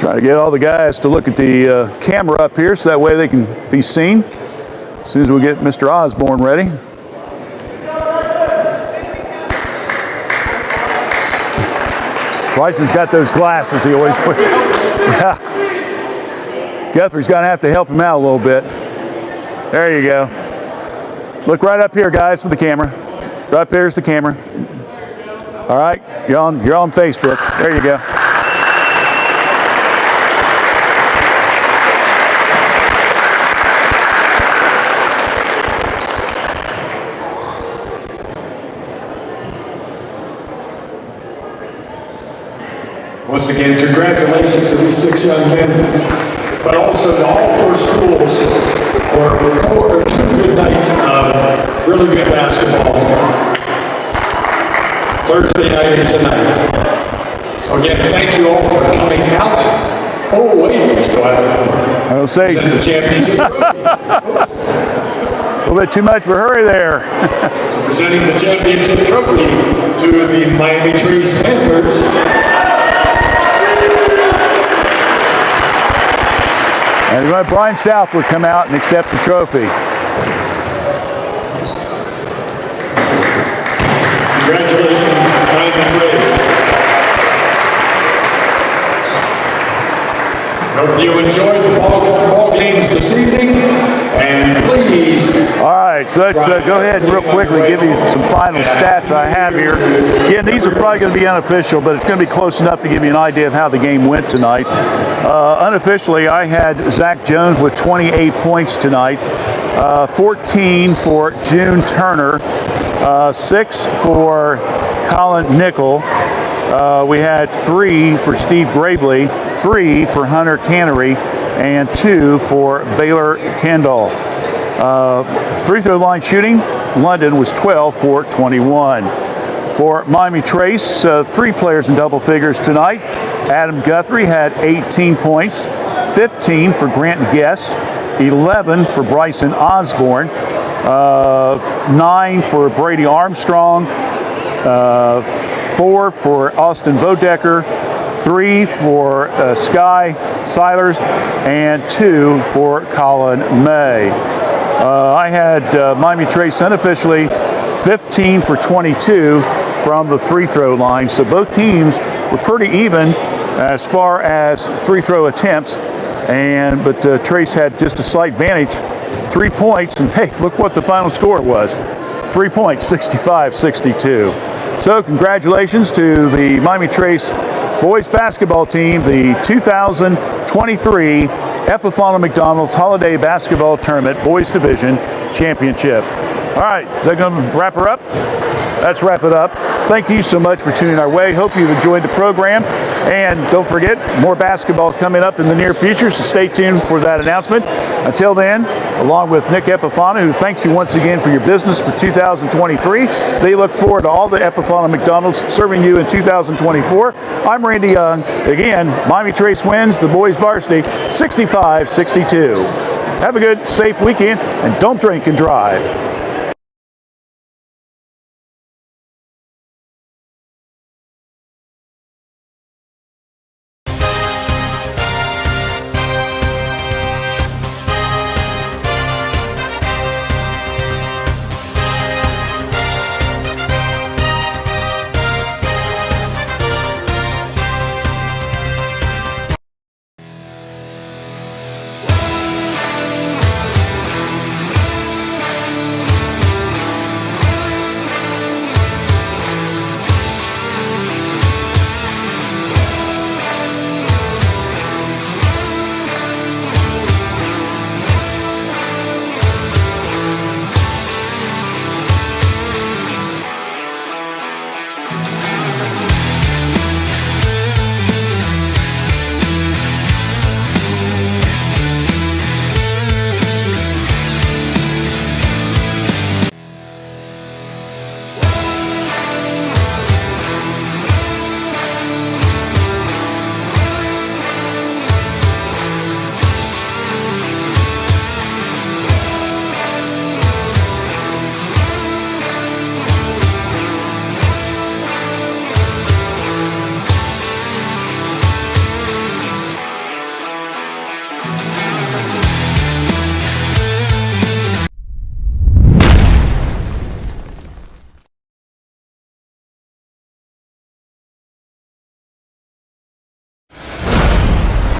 Try to get all the guys to look at the camera up here so that way they can be seen as soon as we get Mr. Osborne ready. Bryson's got those glasses he always wears. Yeah. Guthrie's going to have to help him out a little bit. There you go. Look right up here, guys, with the camera. Right up here's the camera. All right, you're on Facebook. There you go. Once again, congratulations to these 6 young men, but also to all 4 schools for 2 good nights of really good basketball. Thursday night and tonight. So again, thank you all for coming out. Oh wait, we still have I'll say the championship. a little bit too much of a hurry there. So presenting the championship trophy to the Miami Trace Panthers. And Brian South would come out and accept the trophy. Congratulations, Miami Trace. Hope you enjoyed the ball games this evening, and please. All right, so let's go ahead and real quickly give you some final stats I have here. Again, these are probably going to be unofficial, but it's going to be close enough to give you an idea of how the game went tonight. Unofficially, I had Zach Jones with 28 points tonight, 14 for June Turner, 6 for Colin Nickel. We had 3 for Steve Gravely, 3 for Hunter Cannery, and 2 for Baylor Kendall. Free throw line shooting, London was 12 for 21. For Miami Trace, 3 players in double figures tonight. Adam Guthrie had 18 points, 15 for Grant Guest, 11 for Bryson Osborne, 9 for Brady Armstrong, 4 for Austin Bodecker, 3 for Sky Silers, and 2 for Colin May. I had Miami Trace unofficially 15 for 22 from the free throw line, so both teams were pretty even as far as free throw attempts, but Trace had just a slight advantage, 3 points, and hey, look what the final score was, 3 points, 65-62. So congratulations to the Miami Trace boys basketball team, the 2023 Epifano McDonald's Holiday Basketball Tournament Boys Division Championship. All right, is that going to wrap her up? Let's wrap it up. Thank you so much for tuning our way. Hope you've enjoyed the program. And don't forget, more basketball coming up in the near future, so stay tuned for that announcement. Until then, along with Nick Epifano, who thanks you once again for your business for 2023, they look forward to all the Epifano McDonald's serving you in 2024. I'm Randy Young. Again, Miami Trace wins the boys varsity 65-62. Have a good, safe weekend, and don't drink and drive.